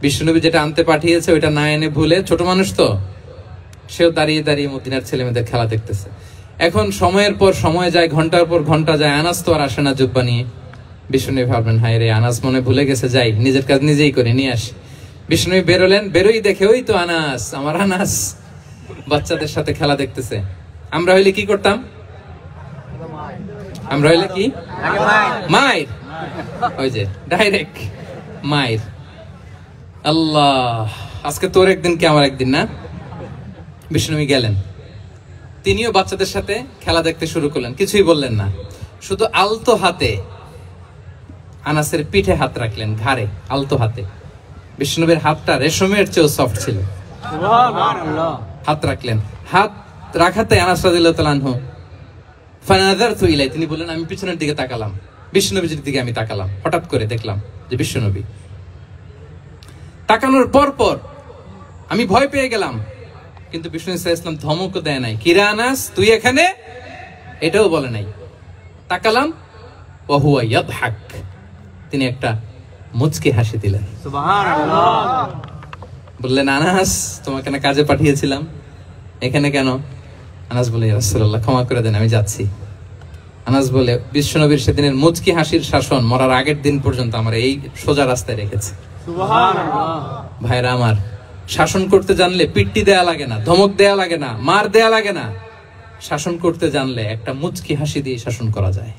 বিশ্বনবী যেটা আনতে পাঠিয়েছে ওইটা না এনে ভুলে, ছোট মানুষ তো, সেও দাঁড়িয়ে দাঁড়িয়ে মদিনার ছেলে মেয়েদের খেলা দেখতেছে। এখন সময়ের পর সময় যায়, ঘন্টার পর ঘন্টা যায়, আনাস তো আর আসে না জুব্বা নিয়ে। বিষ্ণুনবী ভাবলেন হায় রে, আনাস মনে ভুলে গেছে, যাই নিজের কাজ নিজেই করে নিয়ে আসি। বিষ্ণুনবী বেরোলেন, বেরোই দেখে ওই তো আনাস, আমার আনাস বাচ্চাদের সাথে খেলা দেখতেছে। আমরা হইলে কি করতাম? আমরা হইলে কি মায়ের, ওই যে ডাইরেক্ট মায়ের। আল্লাহ, আজকে তোর একদিন কি আমার একদিন না। বিষ্ণুনবী গেলেন, তিনিও বাচ্চাদের সাথে খেলা দেখতে শুরু করলেন, কিছুই বললেন না, শুধু আলতো হাতে আনাসের পিঠে হাত রাখলেন, ঘাড়ে আলতো হাতে। বিষ্ণুনবীর হাতটা রেশমের চেয়েও সফট ছিল। হাত রাখলেন, হাত রাখাতে আনাস রাদিয়াল্লাহু তাআলা আনহু ফানাযারতু ইলাই, তিনি বললেন আমি পিছনের দিকে তাকালাম, বিষ্ণুনবীর দিকে আমি তাকালাম, হঠাৎ করে দেখলাম যে বিষ্ণুনবী। তাকানোর পর পর আমি ভয় পেয়ে গেলাম, কিন্তু বিষ্ণু সাল্লাল্লাহু আলাইহি ওয়াসাল্লাম ধমকও দেয় নাই, কিরে আনাস তুই এখানে, এটাও বলে নাই। তাকালাম, ওয়া হুয়া ইয়াদহাক, তিনি একটা মুচকি হাসি দিলেন। সুবহানাল্লাহ। বললেন আনাস তোমাকে না কাজে পাঠিয়েছিলাম, এখানে কেন? আনাস বলে ইয়া রাসূলুল্লাহ ক্ষমা করে দেন, আমি যাচ্ছি। আনাস বলে বিশ্বনবীর সেদিনের মুচকি হাসির শাসন মরার আগের দিন পর্যন্ত আমার এই সোজা রাস্তায় রেখেছে। সুবহানাল্লাহ। ভাইরা আমার, শাসন করতে জানলে পিট্টি দেয়া লাগে না, ধমক দেয়া লাগে না, মার দেয়া লাগে না। শাসন করতে জানলে একটা মুচকি হাসি দিয়ে শাসন করা যায়,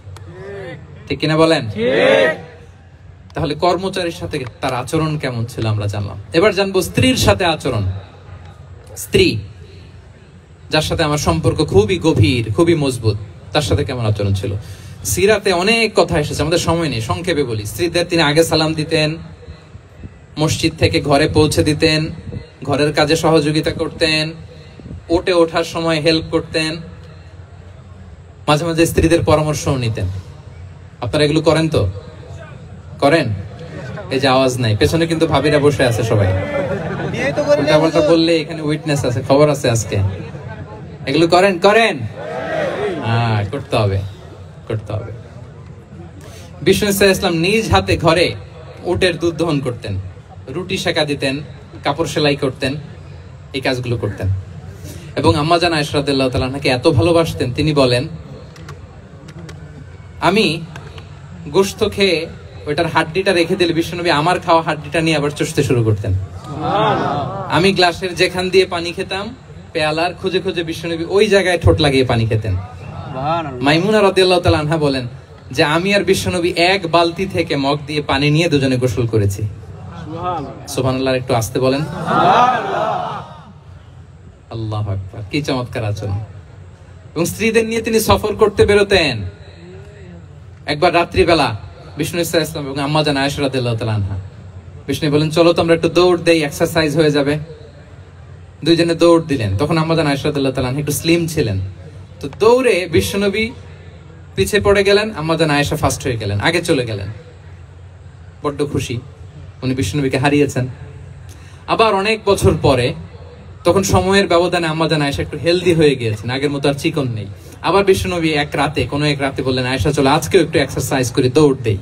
ঠিক কিনা বলেন? ঠিক। তাহলে কর্মচারীর সাথে তার আচরণ কেমন ছিল আমরা জানলাম। এবার জানবো স্ত্রীর সাথে আচরণ। স্ত্রী যার সাথে আমার সম্পর্ক খুবই গভীর, খুবই মজবুত, তার সাথে কেমন আচরণ ছিল। সিরাতে অনেক কথা এসেছে, আমাদের সময় নেই, সংক্ষেপে বলি। স্ত্রীদের তিনি আগে সালাম দিতেন, মসজিদ থেকে ঘরে পৌঁছে দিতেন, ঘরের কাজে সহযোগিতা করতেন, ওঠে ওঠার সময় হেল্প করতেন, মাঝে মাঝে স্ত্রীদের পরামর্শও নিতেন। আপনারা এগুলো করেন তো? করেন? এই যে আওয়াজ নাই, পেছনে কিন্তু ভাবিরা বসে আছে সবাই। উল্টাপাল্টা বললে এখানে উইটনেস আছে, খবর আছে আজকে। এগুলো করেন করেন, হ্যাঁ করতে হবে, করতে হবে। বিষ্ণু ইসলাম নিজ হাতে ঘরে উটের দুধ দহন করতেন, রুটি সেকা দিতেন, কাপড় সেলাই করতেন, এই কাজগুলো করতেন। এবং আম্মা জান আয়েশা রাদিয়াল্লাহু তাআলা আনহাকে এত ভালোবাসতেন, তিনি বলেন আমি গোশত খেয়ে ওইটার হাড্ডিটা রেখে দিলে বিশ্বনবী আমার খাওয়া হাড্ডিটা নিয়ে আবার চষতে শুরু করতেন। আমি গ্লাসের যেখান দিয়ে পানি খেতাম, পেয়ালার খুঁজে খুঁজে বিশ্বনবী ওই জায়গায় ঠোঁট লাগিয়ে পানি খেতেন। মাইমুনা রাদিয়াল্লাহু তাআলা আনহা বলেন যে আমি আর বিশ্বনবী এক বালতি থেকে মগ দিয়ে পানি নিয়ে দুজনে গোসল করেছি। সুবহানাল্লাহ, একটু আস্তে বলেন। আল্লাহু আকবার, কি চমৎকার আচরণ। এবং স্ত্রীদের নিয়ে তিনি সফর করতে বেরোতেন। একবার রাত্রিবেলা বিষ্ণু ইসলাম এবং আম্মা জান আয়েশা রাদিয়াল্লাহু তাআলা আনহা, বিষ্ণু বলেন চলো তো আমরা একটু দৌড় দেই, এক্সারসাইজ হয়ে যাবে। দুইজনে দৌড় দিলেন। তখন আম্মা জান আয়েশা রাদিয়াল্লাহু তাআলা আনহা একটু স্লিম ছিলেন, তো দৌড়ে বিশ্বনবী পিছে পড়ে গেলেন, আম্মা জান আয়েশা ফার্স্ট হয়ে গেলেন, আগে চলে গেলেন। বড্ড খুশি, উনি বিশ্বনবীকে হারিয়েছেন। আবার অনেক বছর পরে, তখন সময়ের ব্যবধানে আম্মা জান আয়েশা একটু হেলদি হয়ে গিয়েছেন, আগের মতো আর চিকন নেই। আবার বিশ্বনবী এক রাতে বললেন আয়েশা চলো আজকেও একটু এক্সারসাইজ করি, দৌড় দেই।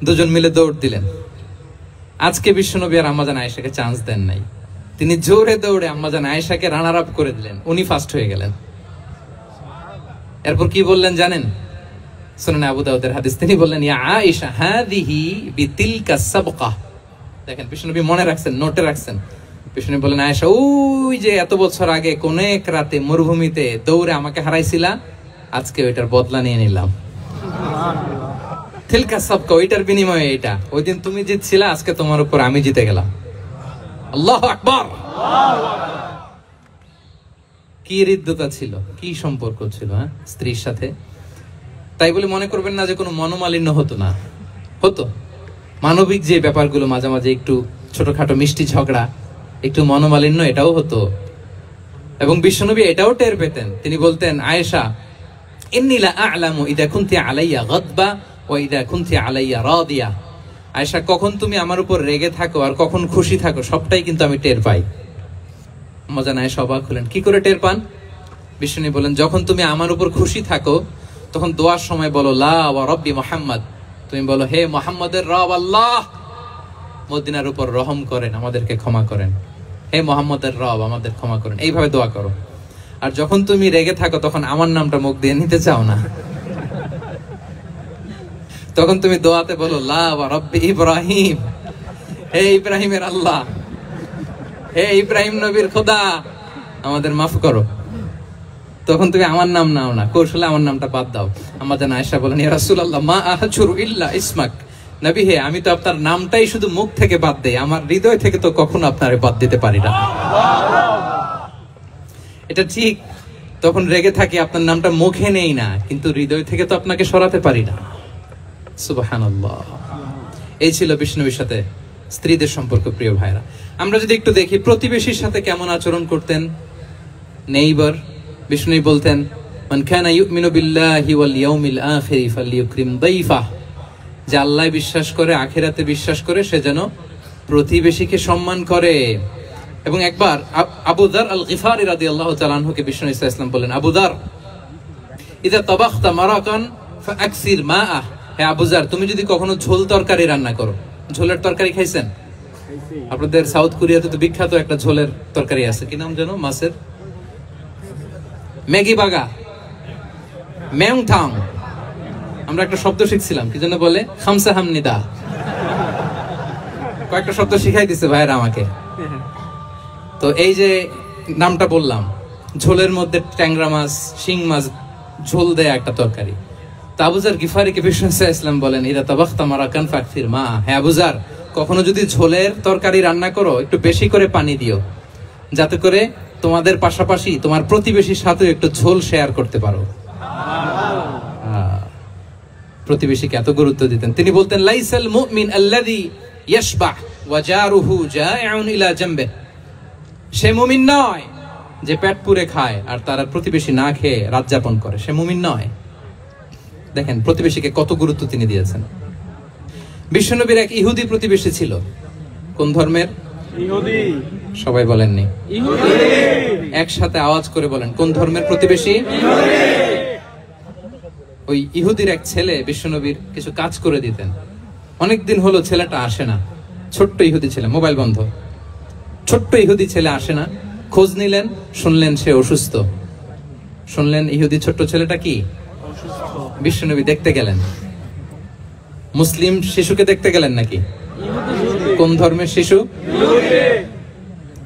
দুজন মিলে দৌড় দিলেন। আজকে বিশ্বনবী আর আম্মা জান আয়েশাকে চান্স দেন নাই, তিনি জোরে দৌড়ে আম্মা জান আয়েশাকে রানার আপ করে দিলেন, উনি ফার্স্ট হয়ে গেলেন। এরপর কি বললেন জানেন? সুনান আবু দাউদের হাদিস, তিনি বললেন ইয়া আয়েশা হাদিহি বিতিলকা সাবকা। দেখেন বিশ্বনবী মনে রাখছেন, নোটে রাখছেন। বিষ্ণু বলেন আয়েশা ওই যে এত বছর আগে কোন এক রাতে মরুভূমিতে দৌড়ে আমাকে হারাইছিলা, আজকে ওইটার বদলা নিয়ে নিলাম। তিলকা সাবকা, ওইটার বিনিময়ে এটা। ওই দিন তুমি জিতছিলা, আজকে তোমার উপর আমি জিতে গেলাম। আল্লাহু আকবার। কি হৃদ্যতা ছিল, কি সম্পর্ক ছিল স্ত্রীর সাথে। তাই বলে মনে করবেন না যে কোনো মনোমালিন্য হতো না, হতো। মানবিক যে ব্যাপারগুলো, মাঝে মাঝে একটু ছোটখাটো মিষ্টি ঝগড়া, একটু মনোমালিন্য, এটাও হতো। এবং বিশ্বনবী এটাও টের পেতেন। তিনি বলতেন আয়েশা ইন্নী লা আ'লামু ইযা কুনতি আলাইয়া গাদবা ওয়া ইযা কুনতি আলাইয়া রাদিয়া। আয়েশা, কখন তুমি আমার উপর রেগে থাকো আর কখন খুশি থাকো সবটাই কিন্তু আমি টের পাই। মজা নাই, অবাক হলেন, কি করে টের পান? বিশ্বনবী বলেন যখন তুমি আমার উপর খুশি থাকো তখন দোয়ার সময় বলো লা ওয়া রাব্বি মুহাম্মদ, তুমি বলো হে মুহাম্মদের রব আল্লাহ, মদিনার উপর রহম করেন, আমাদেরকে ক্ষমা করেন। হে মুহাম্মদের রব, আমাদের ক্ষমা করেন, এইভাবে দোয়া করো। আর যখন তুমি রেগে থাকো তখন আমার নামটা মুখ দিয়ে নিতে চাও না, তখন তুমি দোয়াতে বলো লা ওয়া রাব্বি ইব্রাহিম, হে ইব্রাহিমের আল্লাহ, হে ইব্রাহিম নবীর খোদা, আমাদের মাফ করো। তখন তুমি আমার নাম নাও না, কৌশলে আমার নামটা বাদ দাও। আমাদের আয়েশা বলেন ইয়া রাসূলুল্লাহ মা আহজুরু ইল্লা ইসমাক, নবী হে আমি তো আপনার নামটাই শুধু মুখ থেকে বাদ দেই, আমার হৃদয় থেকে তো কখনো আপনারে বাদ দিতে পারি না। এটা ঠিক, তখন রেগে থাকি, আপনার নামটা মুখে নেই না, কিন্তু হৃদয় থেকে তো আপনাকে সরাতে পারি না। সুবহানাল্লাহ। এই ছিল বিষ্ণুর সাথে স্ত্রীদের সম্পর্ক। প্রিয় ভাইরা, আমরা যদি একটু দেখি প্রতিবেশীর সাথে কেমন আচরণ করতেন। নেইবার, বিষ্ণু বলতেন মান কানা ইউমিনু বিল্লাহি ওয়াল ইয়াউমিল আখির ফালইউকরিম দাইফা, যে আল্লাহ বিশ্বাস করে, আখিরাতে বিশ্বাস করে, সে যেন প্রতিবেশীকে সম্মান করে। এবং একবার আবু যার আল গিফারি রাদিয়াল্লাহু তাআলা আনহুকে বিষ্ণু ইসলাম বলেন আবু যার ইযা তাবাখতা মারাকান ফাআকসির মাআ, হে আবু যার তুমি যদি কখনো ঝোল তরকারি রান্না করো, ঝোলের তরকারি খাইছেন? আপনাদের সাউথ কোরিয়াতে তো বিখ্যাত একটা ঝোলের তরকারি আছে, কি নাম যেন, মাছের ম্যাগি বাগা, মেংথাং। আমরা একটা শব্দ শিখছিলাম, কি জন্য বলে খামসা হামনিদা, কয়েকটা শব্দ শিখাই দিছে ভাইরা আমাকে। তো এই যে নামটা বললাম, ঝোলের মধ্যে ট্যাংরা মাছ, শিং মাছ ঝোল দেয়া একটা তরকারি। তা আবু যার গিফারিকে বিষ্ণু ইসলাম বলেন ইদা তাবাখতা মারাকান ফাকসির মা, হে আবু যার কখনো যদি ঝোলের তরকারি রান্না করো একটু বেশি করে পানি দিও, যাতে করে তোমাদের পাশাপাশি তোমার প্রতিবেশীর সাথে একটু ঝোল শেয়ার করতে পারো। প্রতিবেশীকে এত গুরুত্ব দিতেন। তিনি বলতেন লাইসাল মুমিন আল্লাযী ইয়াশবা ওয়া জারুহু জাইউন ইলা জামবিহি, সে মুমিন নয় যে পেট পুরে খায় আর তার প্রতিবেশী না খেয়ে রাত যাপন করে, সে মুমিন নয়। দেখেন প্রতিবেশীকে কত গুরুত্ব তিনি দিয়েছেন। বিশ্বনবীর এক ইহুদি প্রতিবেশী ছিল। কোন ধর্মের? ইহুদি। সবাই বলেননি? ইহুদি। একসাথে আওয়াজ করে বলেন, কোন ধর্মের প্রতিবেশী? ইহুদি। ওই ইহুদির এক ছেলে বিশ্বনবীর কিছু কাজ করে দিতেন। অনেকদিন হলো ছেলেটা আসে না। ছোট্ট ইহুদি ছেলে, মোবাইল বন্ধ। ছোট্ট ইহুদি ছেলে আসে না। খোঁজ নিলেন, শুনলেন সে অসুস্থ। শুনলেন ইহুদি ছোট্ট ছেলেটা কি অসুস্থ। বিশ্বনবী দেখতে গেলেন। মুসলিম শিশুকে দেখতে গেলেন নাকি? কোন ধর্মের শিশু?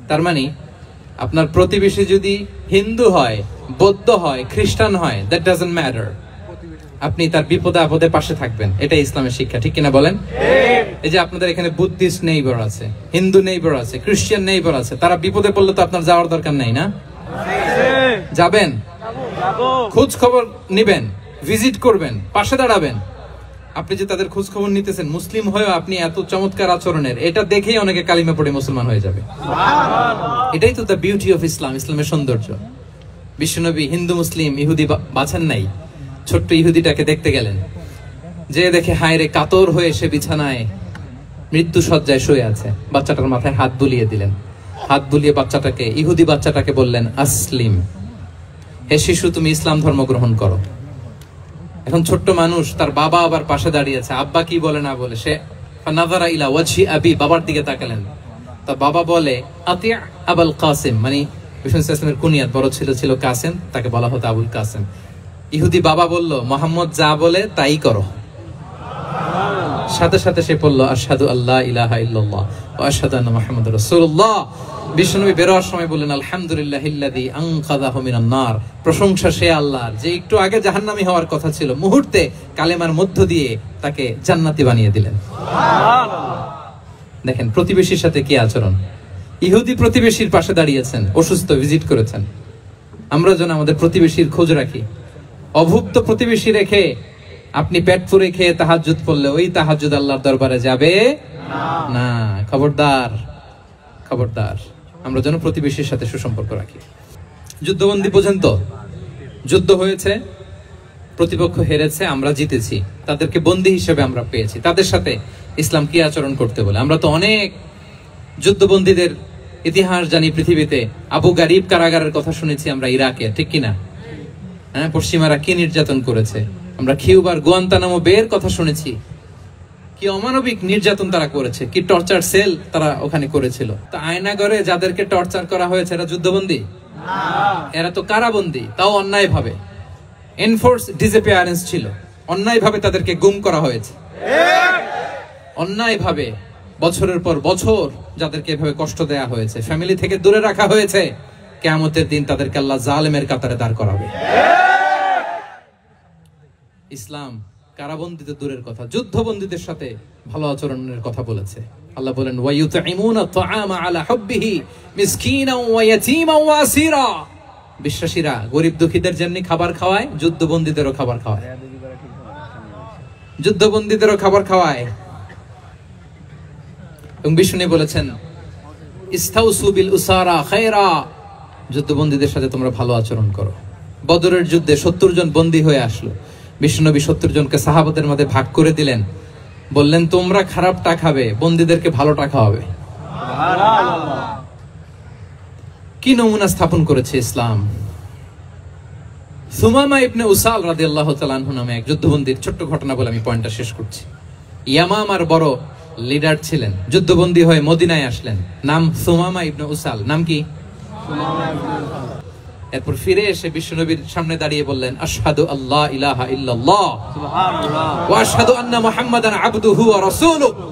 তার মানে আপনার প্রতিবেশী যদি হিন্দু হয়, বৌদ্ধ হয়, খ্রিস্টান হয়, দ্যাট ডাজন্ট ম্যাটার। আপনি তার বিপদে আপদে পাশে থাকবেন, এটাই ইসলামের শিক্ষা, ঠিক কিনা বলেন? এই যে আপনাদের এখানে বুদ্ধিস্ট নেইবার আছে, হিন্দু নেইবার আছে, খ্রিস্টান নেইবার আছে, তারা বিপদে পড়লে তো আপনার যাওয়ার দরকার নাই না? যাবেন, খোঁজ খবর নিবেন, ভিজিট করবেন, পাশে দাঁড়াবেন। আপনি যে তাদের খোঁজ খবর নিতেছেন, মুসলিম হয়েও আপনি এত চমৎকার আচরণের, এটা দেখেই অনেকে কালিমা পড়ে মুসলমান হয়ে যাবে। এটাই তো দ্য বিউটি অফ ইসলাম, ইসলামের সৌন্দর্য। বিশ্বনবী হিন্দু মুসলিম ইহুদি বাছেন নাই, ছোট্ট ইহুদিটাকে দেখতে গেলেন। যে দেখে হায় রে, কাতর হয়ে সে বিছানায় মৃত্যু শয্যায় শুয়ে আছে। বাচ্চাটার মাথায় হাত বুলিয়ে দিলেন। হাত বুলিয়ে বাচ্চাটাকে, ইহুদি বাচ্চাটাকে বললেন, আসলিম, হে শিশু, তুমি ইসলাম ধর্ম গ্রহণ করো। এখন ছোট্ট মানুষ, তার বাবা আবার পাশে দাঁড়িয়েছে। আব্বা কি বলে না বলে, সে নাযারা ইলা ওয়াজহি আবি, বাবার দিকে তাকালেন। তা বাবা বলে, আতিয়া আবুল কাসিম, মানে বিষ্ণু ইসলামের কুনিয়াত, বড় ছিল ছিল কাসিম, তাকে বলা হতো আবুল কাসিম। ইহুদি বাবা বলল, মোহাম্মদ যা বলে তাই করো। সাথে সাথে সে বলল, আশহাদু আল্লা ইলাহা ইল্লাল্লাহ ওয়া আশহাদু আন্না মুহাম্মাদুর রাসূলুল্লাহ। বিশ্বনবী বেরোয়ার সময় বললেন, আলহামদুলিল্লাহিল্লাযী আনকাযাহু মিনান নার, প্রশংসা সে আল্লাহর যে একটু আগে জাহান্নামী হওয়ার কথা ছিল, মুহূর্তে কালেমার মধ্য দিয়ে তাকে জান্নাতি বানিয়ে দিলেন। দেখেন প্রতিবেশীর সাথে কি আচরণ। ইহুদি প্রতিবেশীর পাশে দাঁড়িয়েছেন, অসুস্থ, ভিজিট করেছেন। আমরা যেন আমাদের প্রতিবেশীর খোঁজ রাখি। অভুক্ত প্রতিবেশী রেখে আপনি পেট পুরে খেয়ে তাহাজ্জুদ পড়লে ওই তাহাজ্জুদ আল্লাহর দরবারে যাবে না। খবরদার, খবরদার, আমরা যেন প্রতিবেশীর সাথে সুসম্পর্ক রাখি। যুদ্ধবন্দী পর্যন্ত যুদ্ধ হয়েছে, প্রতিপক্ষ হেরেছে, আমরা জিতেছি, তাদেরকে বন্দী হিসেবে আমরা পেয়েছি। তাদের সাথে ইসলাম কি আচরণ করতে বলে? আমরা তো অনেক যুদ্ধবন্দীদের ইতিহাস জানি পৃথিবীতে। আবু গারিব কারাগারের কথা শুনেছি আমরা ইরাকে, ঠিক কিনা? হ্যাঁ, পশ্চিমারা কি নির্যাতন করেছে। আমরা কিউবার গুয়ান্তানামো বের কথা শুনেছি, কি অমানবিক নির্যাতন তারা করেছে, কি টর্চার সেল তারা ওখানে করেছিল। তো আয়নাগরে যাদেরকে টর্চার করা হয়েছে এরা যুদ্ধবন্দী? এরা তো কারাবন্দী, তাও অন্যায় ভাবে। এনফোর্স ডিসঅ্যাপিয়ারেন্স ছিল, অন্যায় ভাবে তাদেরকে গুম করা হয়েছে। অন্যায় ভাবে বছরের পর বছর যাদেরকে এভাবে কষ্ট দেয়া হয়েছে, ফ্যামিলি থেকে দূরে রাখা হয়েছে, কিয়ামতের দিন তাদেরকে আল্লাহ জালেমের কাতারে দাঁড় করাবে। ইসলাম কারাবন্দীদের দূরের কথা, যুদ্ধবন্দীদের সাথে ভালো আচরণের কথা বলেছে। আল্লাহ বলেন, ওয়ায়ুতঈমুনা আত-তাআমা আলা হুব্বিহি মিসকিনান ওয়া ইয়াতীমান ওয়া আসীরা। বিশ্বাসীরা গরিব দুঃখীদের যেমনি খাবার খাওয়ায়, যুদ্ধবন্দীদেরও খাবার খাওয়ায়, যুদ্ধবন্দীদেরও খাবার খাওয়ায়। এবং বিষ্ণু বলেছেন, ইস্তাউসু বিল উসারা খায়রা, যুদ্ধবন্দীদের সাথে তোমরা ভালো আচরণ করো। বদরের যুদ্ধে 70 জন বন্দী হয়ে আসলো। বিশ্বনবী 70 জনকে সাহাবাদের মধ্যে ভাগ করে দিলেন, বললেন, তোমরা খারাপটা খাবে, বন্দীদেরকে ভালোটা খাওয়াবে। কি নমুনা স্থাপন করেছে ইসলাম। সুমামা ইবনে উসাল রাদিয়াল্লাহু তাআলা আনহু নামে এক যুদ্ধবন্দীর ছোট্ট ঘটনা বলে আমি পয়েন্টটা শেষ করছি। ইয়ামামার বড় লিডার ছিলেন, যুদ্ধবন্দী হয়ে মদিনায় আসলেন, নাম সুমামা ইবনে উসাল। নাম কি? এরপর ফিরে এসে বিশ্বনবীর সামনে দাঁড়িয়ে বললেন, আশহাদু আল্লা ইলাহা ইল্লাল্লাহ ওয়া আশহাদু আন্না মুহাম্মাদান আবদুহু ওয়া রাসূলুহু।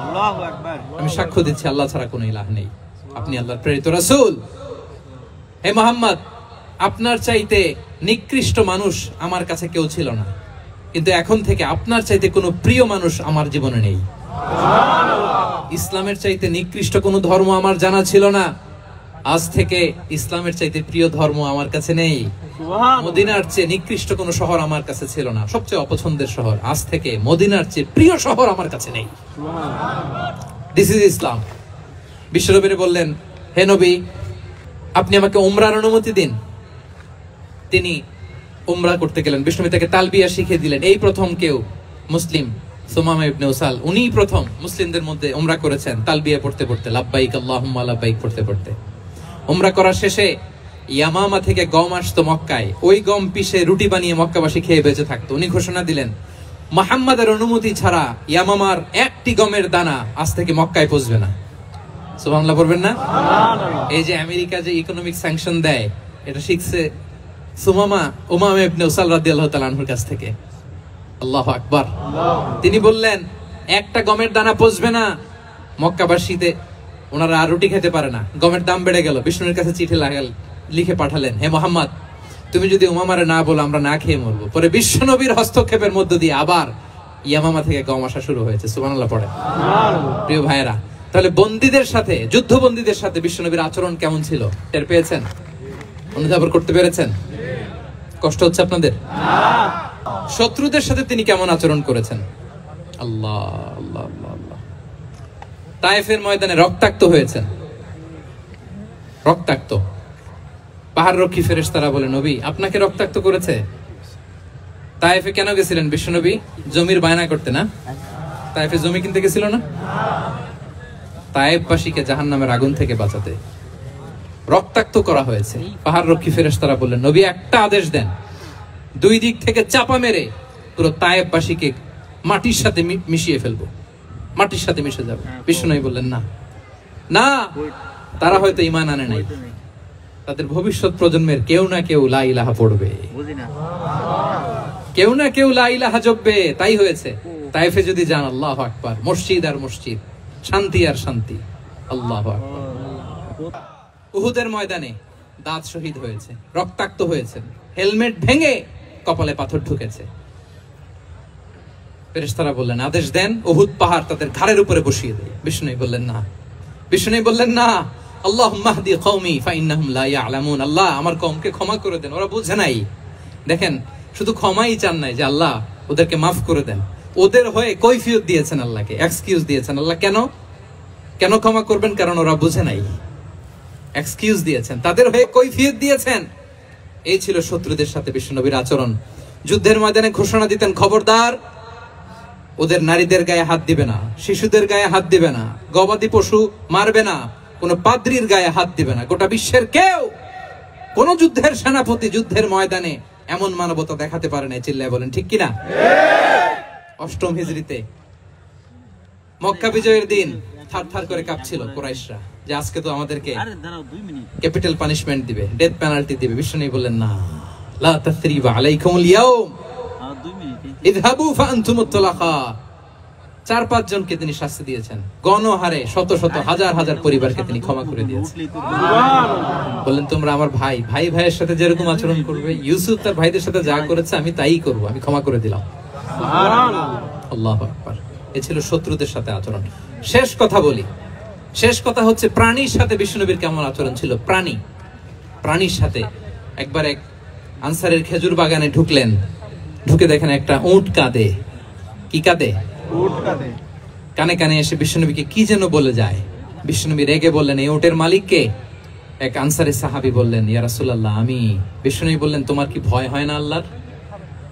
আল্লাহু আকবার। আমি সাক্ষ্য দিচ্ছি আল্লাহ ছাড়া কোনো ইলাহ নেই, আপনি আল্লাহর প্রেরিত রাসূল। হে মুহাম্মদ, আপনার চাইতে নিকৃষ্ট মানুষ আমার কাছে কেউ ছিল না, কিন্তু এখন থেকে আপনার চাইতে কোনো প্রিয় মানুষ আমার জীবনে নেই। ইসলামের চাইতে নিকৃষ্ট কোনো ধর্ম আমার জানা ছিল না, আজ থেকে ইসলামের চাইতে প্রিয় ধর্ম আমার কাছে নেই। মদিনার চেয়ে নিকৃষ্ট কোনো শহর আমার কাছে ছিল না, সবচেয়ে অপছন্দের শহর, আজ থেকে মদিনার চেয়ে প্রিয় শহর আমার কাছে নেই। দিস ইজ ইসলাম। বিশ্বনবী বললেন, হে নবী, আপনি আমাকে উমরার অনুমতি দিন। তিনি উমরা করতে গেলেন, বিশ্বনবী তাকে তালবিয়া শিখিয়ে দিলেন। এই প্রথম কেউ মুসলিম সুমামা ইবনে উসাল, উনি প্রথম মুসলিমদের মধ্যে উমরা করেছেন তালবিয়া পড়তে পড়তে, লাব্বাইক আল্লাহুম্মা লাব্বাইক পড়তে পড়তে। উমরা করার শেষে ইয়ামামা থেকে গম আসতো মক্কায়, ওই গম পিষে রুটি বানিয়ে মক্কাবাসী খেয়ে বেঁচে থাকতো। উনি ঘোষণা দিলেন, মুহাম্মাদের অনুমতি ছাড়া ইয়ামামার একটি গমের দানা আজ থেকে মক্কায় পৌঁছবে না। সুবহানাল্লাহ পড়বেন না? এই যে আমেরিকা যে ইকোনমিক স্যাংশন দেয়, এটা শিখছে সুমামা উমামা ইবনে উসাল রাদিয়াল্লাহু তাআলা আনহুর কাছ থেকে। আল্লাহু আকবার। তিনি বললেন একটা গমের দানা পৌঁছবে না মক্কাবাসীতে, ওনারা আর রুটি খেতে পারে না। গমের দাম বেড়ে গেল, বিষ্ণুর কাছে চিঠি লিখে পাঠালেন, হে মুহাম্মদ, তুমি যদি উমামারে না বলো আমরা না খেয়ে মরবো। পরে বিশ্বনবীর হস্তক্ষেপের মধ্য দিয়ে আবার ইয়ামামা থেকে গম আসা শুরু হয়েছে। সুবহানাল্লাহ পড়ে। প্রিয় ভাইয়েরা, তাহলে বন্দীদের সাথে, যুদ্ধবন্দীদের সাথে বিশ্বনবীর আচরণ কেমন ছিল টের পেয়েছেন? অনুধাবন করতে পেরেছেন? কষ্ট হচ্ছে আপনাদের? শত্রুদের সাথে তিনি কেমন আচরণ করেছেন? আল্লাহ আল্লাহ আল্লাহ আল্লাহ। তায়েফের ময়দানে রক্তাক্ত হয়েছেন, রক্তাক্ত। পাহাড় রক্ষী ফেরেশতারা বলে, নবী আপনাকে রক্তাক্ত করেছে? তায়েফে কেন গেছিলেন বিশ্বনবী? জমির বায়না করতে না? তায়েফে জমি কিনতে গেছিল না? তায়েফবাসীকে জাহান্নামের আগুন থেকে বাঁচাতে রক্তাক্ত করা হয়েছে। পাহাড় রক্ষী ফেরেশতারা বললেন, নবী একটা আদেশ দেন, দুই দিক থেকে চাপা মেরে পুরো তায়েফবাসীকে মাটির সাথে মিশিয়ে ফেলবো, মাটির সাথে মিশে যাবে। বিষ্ণু বললেন, না না, তারা হয়তো ঈমান আনে নাই, তাদের ভবিষ্যৎ প্রজন্মের কেউ না কেউ লা ইলাহা পড়বে, কেউ না কেউ লা ইলাহা জপবে। তাই হয়েছে। তায়েফে যদি যান, আল্লাহু আকবার, মসজিদ আর মসজিদ, শান্তি আর শান্তি। আল্লাহু আকবার। উহুদের ময়দানে দাঁত শহীদ হয়েছে, রক্তাক্ত হয়েছে, হেলমেট ভেঙে কপালে পাথর ঢুকেছে। ফেরেশতারা বললেন, আদেশ দেন উহুদ পাহাড় তাদের ঘাড়ের উপরে বসিয়ে দেয়। বিষ্ণু বললেন না, বিষ্ণু বললেন না, আল্লাহুম্মা হদি কওমি ফাইন্নাহুম লা ইয়ালামুন। আল্লাহ আমার কওমকে ক্ষমা করে দেন, ওরা বুঝে নাই। দেখেন, শুধু ক্ষমাই চান নাই যে আল্লাহ ওদেরকে মাফ করে দেন, ওদের হয়ে কৈফিয়ত দিয়েছেন আল্লাহকে, এক্সকিউজ দিয়েছেন। আল্লাহ কেন কেন ক্ষমা করবেন? কারণ ওরা বুঝে নাই। এক্সকিউজ দিয়েছেন, তাদের হয়ে কৈফিয়ত দিয়েছেন। এই ছিল শত্রুদের সাথে বিশ্বনবীর আচরণ। যুদ্ধের ময়দানে ঘোষণা দিতেন, খবরদার ওদের নারীদের গায়ে হাত দিবে না, শিশুদের গায়ে হাত দিবে না, গবাদি পশু মারবে না, কোন পাদ্রীর গায়ে হাত দিবে না। গোটা বিশ্বের কেউ, কোন যুদ্ধের সেনাপতি যুদ্ধের ময়দানে এমন মানবতা দেখাতে পারে না। চিল্লায় বলেন ঠিক কিনা? অষ্টম হিজরিতে মক্কা বিজয়ের দিন থার থার করে কাঁপছিল কুরাইশরা যে আজকে তো আমাদেরকে ক্যাপিটাল পানিশমেন্ট দিবে, ডেথ পেনাল্টি দিবে। বিষ্ণু বললেন, না, লা তাসরিবা আলাইকুমুল ইয়াউম ইযহাবু ফাআনতুমুত তুলাকা। 4-5 জনকে তিনি শাস্তি দিয়েছেন, গণহারে শত শত হাজার হাজার পরিবারকে তিনি ক্ষমা করে দিয়েছেন। বললেন, তোমরা আমার ভাই, ভাই ভাইয়ের সাথে যেরকম আচরণ করবে, ইউসুফ তার ভাইদের সাথে যা করেছে আমি তাই করব, আমি ক্ষমা করে দিলাম। আল্লাহু আকবার। এ ছিল শত্রুদের সাথে আচরণ। শেষ কথা বলি, শেষ কথা হচ্ছে প্রাণীর সাথে বিশ্বনবীর কেমন আচরণ ছিল। প্রাণীর সাথে একবার এক আনসারের খেজুর বাগানে ঢুকলেন, ঢুকে দেখেন একটা উট কাঁদে। কি কাঁদে? উট কাঁদে। কানে কানে এসে বিশ্বনবীকে কি যেন বলে যায়। বিশ্বনবী রেগে বললেন, এই উটের মালিক কে? এক আনসারী সাহাবী বললেন, ইয়া রাসূলুল্লাহ আমি। বিশ্বনবী বললেন, তোমার কি ভয় হয় না আল্লাহর?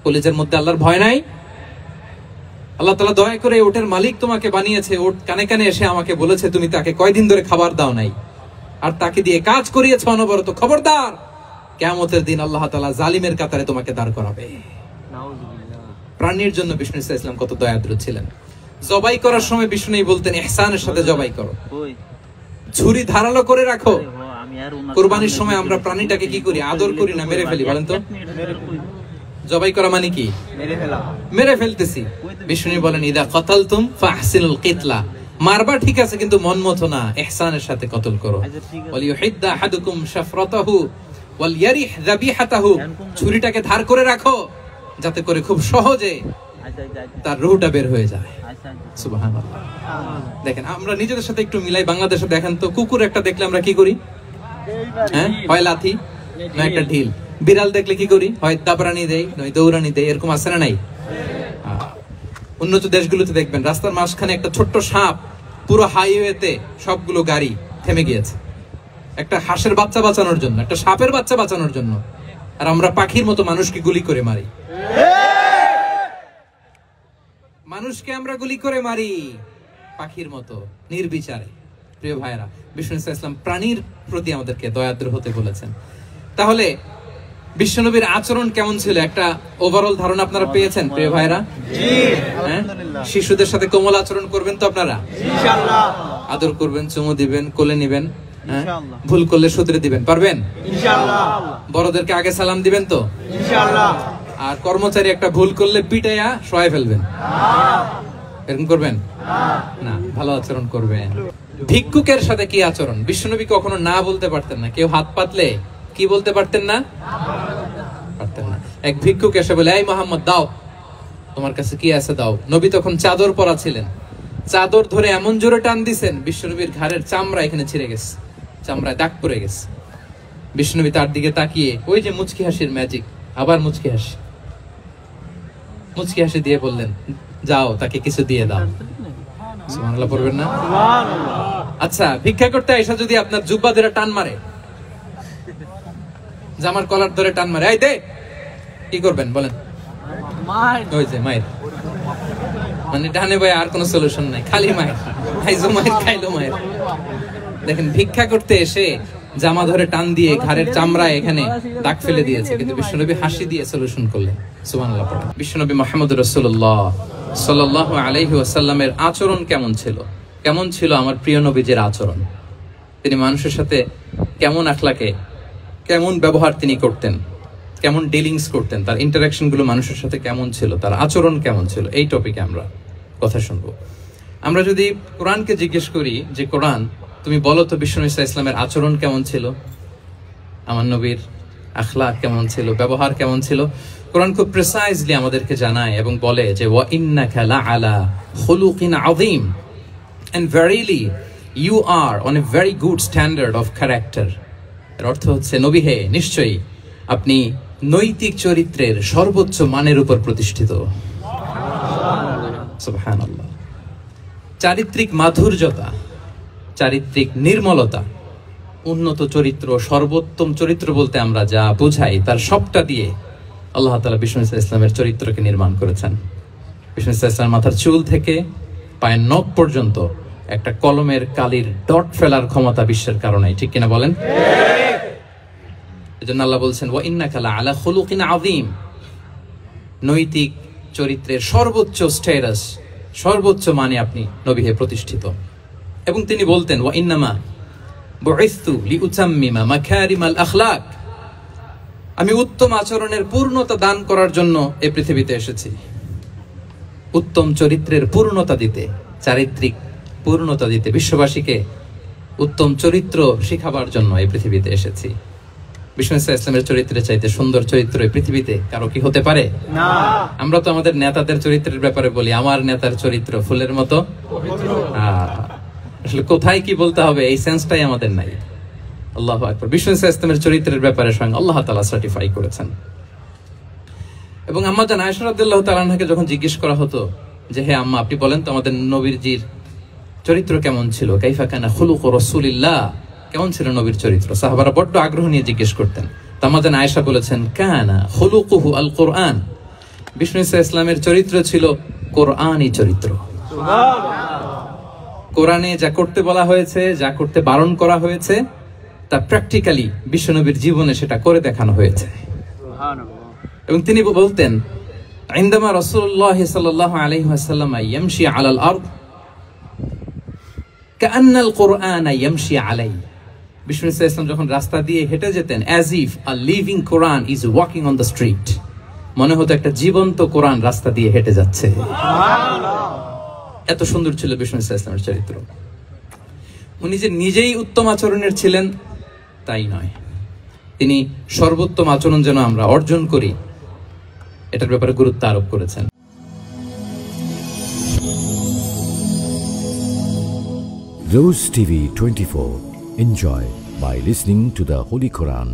কলিজার মধ্যে আল্লাহর ভয় নাই? আল্লাহ তাআলা দয়া করে ওটের মালিক তোমাকে বানিয়েছে, ওট কানে কানে এসে আমাকে বলেছে তুমি তাকে কয়দিন ধরে খাবার দাও নাই, আর তাকে দিয়ে কাজ করিয়েছো অনবরত। খবরদার, কিয়ামতের দিন আল্লাহ তাআলা জালিমের কাতারে তোমাকে দাঁড় করাবে। প্রাণীর জন্য বিষ্ণু ইসলাম কত দয়াদ্র ছিলেন। জবাই করার সময় বিষ্ণু বলতেন, ইহসানের সাথে জবাই করো, ছুরি ধারালো করে রাখো। কুরবানির সময় আমরা প্রাণীটাকে কি করি? আদর করি না মেরে ফেলি? বলেন তো, জবাই করা মানে কি? মেরে ফেলতেছি। বিষ্ণু বলেন, ইদা কাতালতুম ফাহসিনুল কিতলা, মারবা ঠিক আছে কিন্তু মন মতো না, ইহসানের সাথে কতল করো। ওয়ালিয়ুহিদ্দা আহাদুকুম শাফরাতাহু ওয়ালইয়ারিহ যাবিহাতাহু, ছুরিটাকে ধার করে রাখো যাতে করে খুব সহজে তার রূহটা বের হয়ে যায়। সুবহানাল্লাহ। দেখেন, আমরা নিজেদের সাথে একটু মিলাই। বাংলাদেশে দেখেন তো, কুকুর একটা দেখলে আমরা কি করি? হ্যাঁ, হয় লাথি না একটা ঢিল। বিড়াল দেখলে কি করি? হয় দাবরানি দেই, নয় দৌড়ানি দেই। এরকম আছে না নাই? উন্নত দেশগুলোতে দেখবেন রাস্তার মাঝখানে একটা ছোট্ট সাপ, পুরো হাইওয়েতে সবগুলো গাড়ি থেমে গিয়েছে একটা হাঁসের বাচ্চা বাঁচানোর জন্য, একটা সাপের বাচ্চা বাঁচানোর জন্য। আর আমরা পাখির মতো মানুষকে গুলি করে মারি। মানুষকে আমরা গুলি করে মারি পাখির মতো নির্বিচারে। প্রিয় ভাইরা, বিষ্ণু ইসলাম প্রাণীর প্রতি আমাদেরকে দয়াদ্র হতে বলেছেন। তাহলে বিশ্বনবীর আচরণ কেমন ছিল একটা ওভারঅল ধারণা আপনারা পেয়েছেন প্রিয় ভাইরা? শিশুদের সাথে কোমল আচরণ করবেন তো আপনারা? ইনশাআল্লাহ। আদর করবেন, চুমু দিবেন, কোলে নিবেন, ভুল করলে শুধরে দিবেন, পারবেন? ইনশাআল্লাহ। বড়দেরকে আগে সালাম দিবেন তো? ইনশাআল্লাহ। আর কর্মচারী একটা ভুল করলে পিটাইয়া শোয়ায় ফেলবেন, এরকম করবেন না? ভালো আচরণ করবেন। ভিক্ষুকের সাথে কি আচরণ? বিশ্বনবী কখনো না বলতে পারতেন না। কেউ হাত পাতলে কি বলতে পারতেন না? পারতেন না। এক ভিক্ষুক এসে বলে, এই মোহাম্মদ দাও, তোমার কাছে কি আছে দাও। নবী তখন চাদর পরা ছিলেন, চাদর ধরে এমন জোরে টান দিছেন বিশ্বনবীর ঘাড়ের চামড়া এখানে ছিঁড়ে গেছে, চামড়ায় দাগ পড়ে গেছে। বিশ্বনবী তার দিকে তাকিয়ে ওই যে মুচকি হাসির ম্যাজিক, আবার মুচকি হাসি দিয়ে বললেন, যাও তাকে কিছু দিয়ে দাও। সুবহানাল্লাহ পড়বেন না? আচ্ছা, ভিক্ষা করতে আইসা যদি আপনার জুব্বা ধরে টান মারে, জামার কলার ধরে টান মারে, এই দে, কি করবেন বলেন? ওই যে মায়ের, মানে ডানে ভাই আর কোনো সলিউশন নাই, খালি মায়ের, খাইছো মায়ের, খাইলো মায়ের। দেখেন, ভিক্ষা করতে এসে জামা ধরে টান দিয়ে ঘাড়ের চামড়া এখানে দাগ ফেলে দিয়েছে, কিন্তু বিশ্বনবী হাসি দিয়ে সলিউশন করলেন। সুবহানাল্লাহ পড়েন। বিশ্বনবী মুহাম্মদ রাসূলুল্লাহ সাল্লাল্লাহু আলাইহি ওয়াসাল্লামের আচরণ কেমন ছিল? কেমন ছিল আমার প্রিয় নবীজির আচরণ? তিনি মানুষের সাথে কেমন আখলাকে, কেমন ব্যবহার তিনি করতেন, কেমন ডিলিংস করতেন, তার ইন্টারাকশন গুলো মানুষের সাথে কেমন ছিল, তার আচরণ কেমন ছিল, এই টপিকে আমরা কথা শুনবো। আমরা যদি কোরআনকে জিজ্ঞেস করি যে কোরআন তুমি বলো তো বিশ্বনবী ইসলামের আচরণ কেমন ছিল, আমার নবীর আখলাক কেমন ছিল, ব্যবহার কেমন ছিল, কোরআন খুব প্রিসাইজলি আমাদেরকে জানায় এবং বলে যে ওয়া ইন্নাকা লাআলা খুলুকিন আযীম, and verily you are on a very good standard of character. এর অর্থ হচ্ছে, নবী হে, নিশ্চয়ই আপনি নৈতিক চরিত্রের সর্বোচ্চ মানের উপর প্রতিষ্ঠিত। সুবহানাল্লাহ। চারিত্রিক মাধুর্যতা, চারিত্রিক নির্মলতা, উন্নত চরিত্র, সর্বোত্তম চরিত্র বলতে আমরা যা বুঝাই তার সবটা দিয়ে আল্লাহ তাআলা বিষ্ণু ইসলামের চরিত্রকে নির্মাণ করেছেন। বিষ্ণু ইসলাম মাথার চুল থেকে পায়ের নখ পর্যন্ত একটা কলমের কালির ডট ফেলার ক্ষমতা বিশ্বের কারণে, ঠিক কিনা বলেন? এজন্য আল্লাহ বলছেন ওয়া ইন্নাকা লাআলা খুলুকিন আযীম, নৈতিক চরিত্রের সর্বোচ্চ স্ট্যাটাস, সর্বোচ্চ মানে আপনি নবী হয়ে প্রতিষ্ঠিত। এবং তিনি বলতেন ওয়া ইন্নামা বুইসতু লিউতাম্মিমা মাকারিমাল আখলাক, আমি উত্তম আচরণের পূর্ণতা দান করার জন্য এই পৃথিবীতে এসেছি, উত্তম চরিত্রের পূর্ণতা দিতে, চারিত্রিক পূর্ণতা দিতে, বিশ্ববাসীকে উত্তম চরিত্র শিখাবার জন্য এই পৃথিবীতে এসেছি। বিষ্ণু ইসলামের চরিত্রের চাইতে সুন্দর চরিত্র এই পৃথিবীতে কারো কি হতে পারে? না। আমরা তো আমাদের নেতাদের চরিত্রের ব্যাপারে বলি, আমার নেতার চরিত্র ফুলের মতো। আসলে কোথায় কি বলতে হবে এই সেন্সটাই আমাদের নাই। আল্লাহু আকবার। বিষ্ণু ইসলামের চরিত্রের ব্যাপারে স্বয়ং আল্লাহ তাআলা সার্টিফাই করেছেন। এবং আম্মা জান আয়েশা রাদিয়াল্লাহু তাআলা আনহাকে যখন জিজ্ঞেস করা হতো যে হে আম্মা, আপনি বলেন তো আমাদের নবীজির চরিত্র কেমন ছিল, কাইফা কানা খুলুকু রাসূলিল্লাহ, কেমন ছিল নবীর চরিত্র, সাহাবারা বড্ড আগ্রহ নিয়ে জিজ্ঞেস করতেন। আম্মা জান আয়েশা বলেছেন কানা খুলুকুহু আল কুরআন, বিষ্ণু ইসলামের চরিত্র ছিল কোরআনী চরিত্র। কোরআনে যা করতে বলা হয়েছে, যা করতে বারণ করা হয়েছে, তা প্র্যাকটিক্যালি বিশ্বনবীর জীবনে সেটা করে দেখানো হয়েছে। এবং তিনি বলতেন ইনদামা রাসূলুল্লাহ সাল্লাল্লাহু আলাইহি ওয়াসাল্লাম ইয়ামশি আলাল আরদ কাআন্নাল কুরআন ইয়ামশি আলাইহি, বিষ্ণু ইসলাম যখন রাস্তা দিয়ে হেঁটে যেতেন as if a living Quran is walking on the street, মনে হতো একটা জীবন্ত কোরআন রাস্তা দিয়ে হেঁটে যাচ্ছে। এত সুন্দর ছিল বিষ্ণু ইসলামের চরিত্র। উনি যে নিজেই উত্তম আচরণের ছিলেন তাই নয়, তিনি সর্বোত্তম আচরণ যেন আমরা অর্জন করি এটার ব্যাপারে গুরুত্ব আরোপ করেছেন। Rose TV 24. Enjoy by listening to the Holy Quran.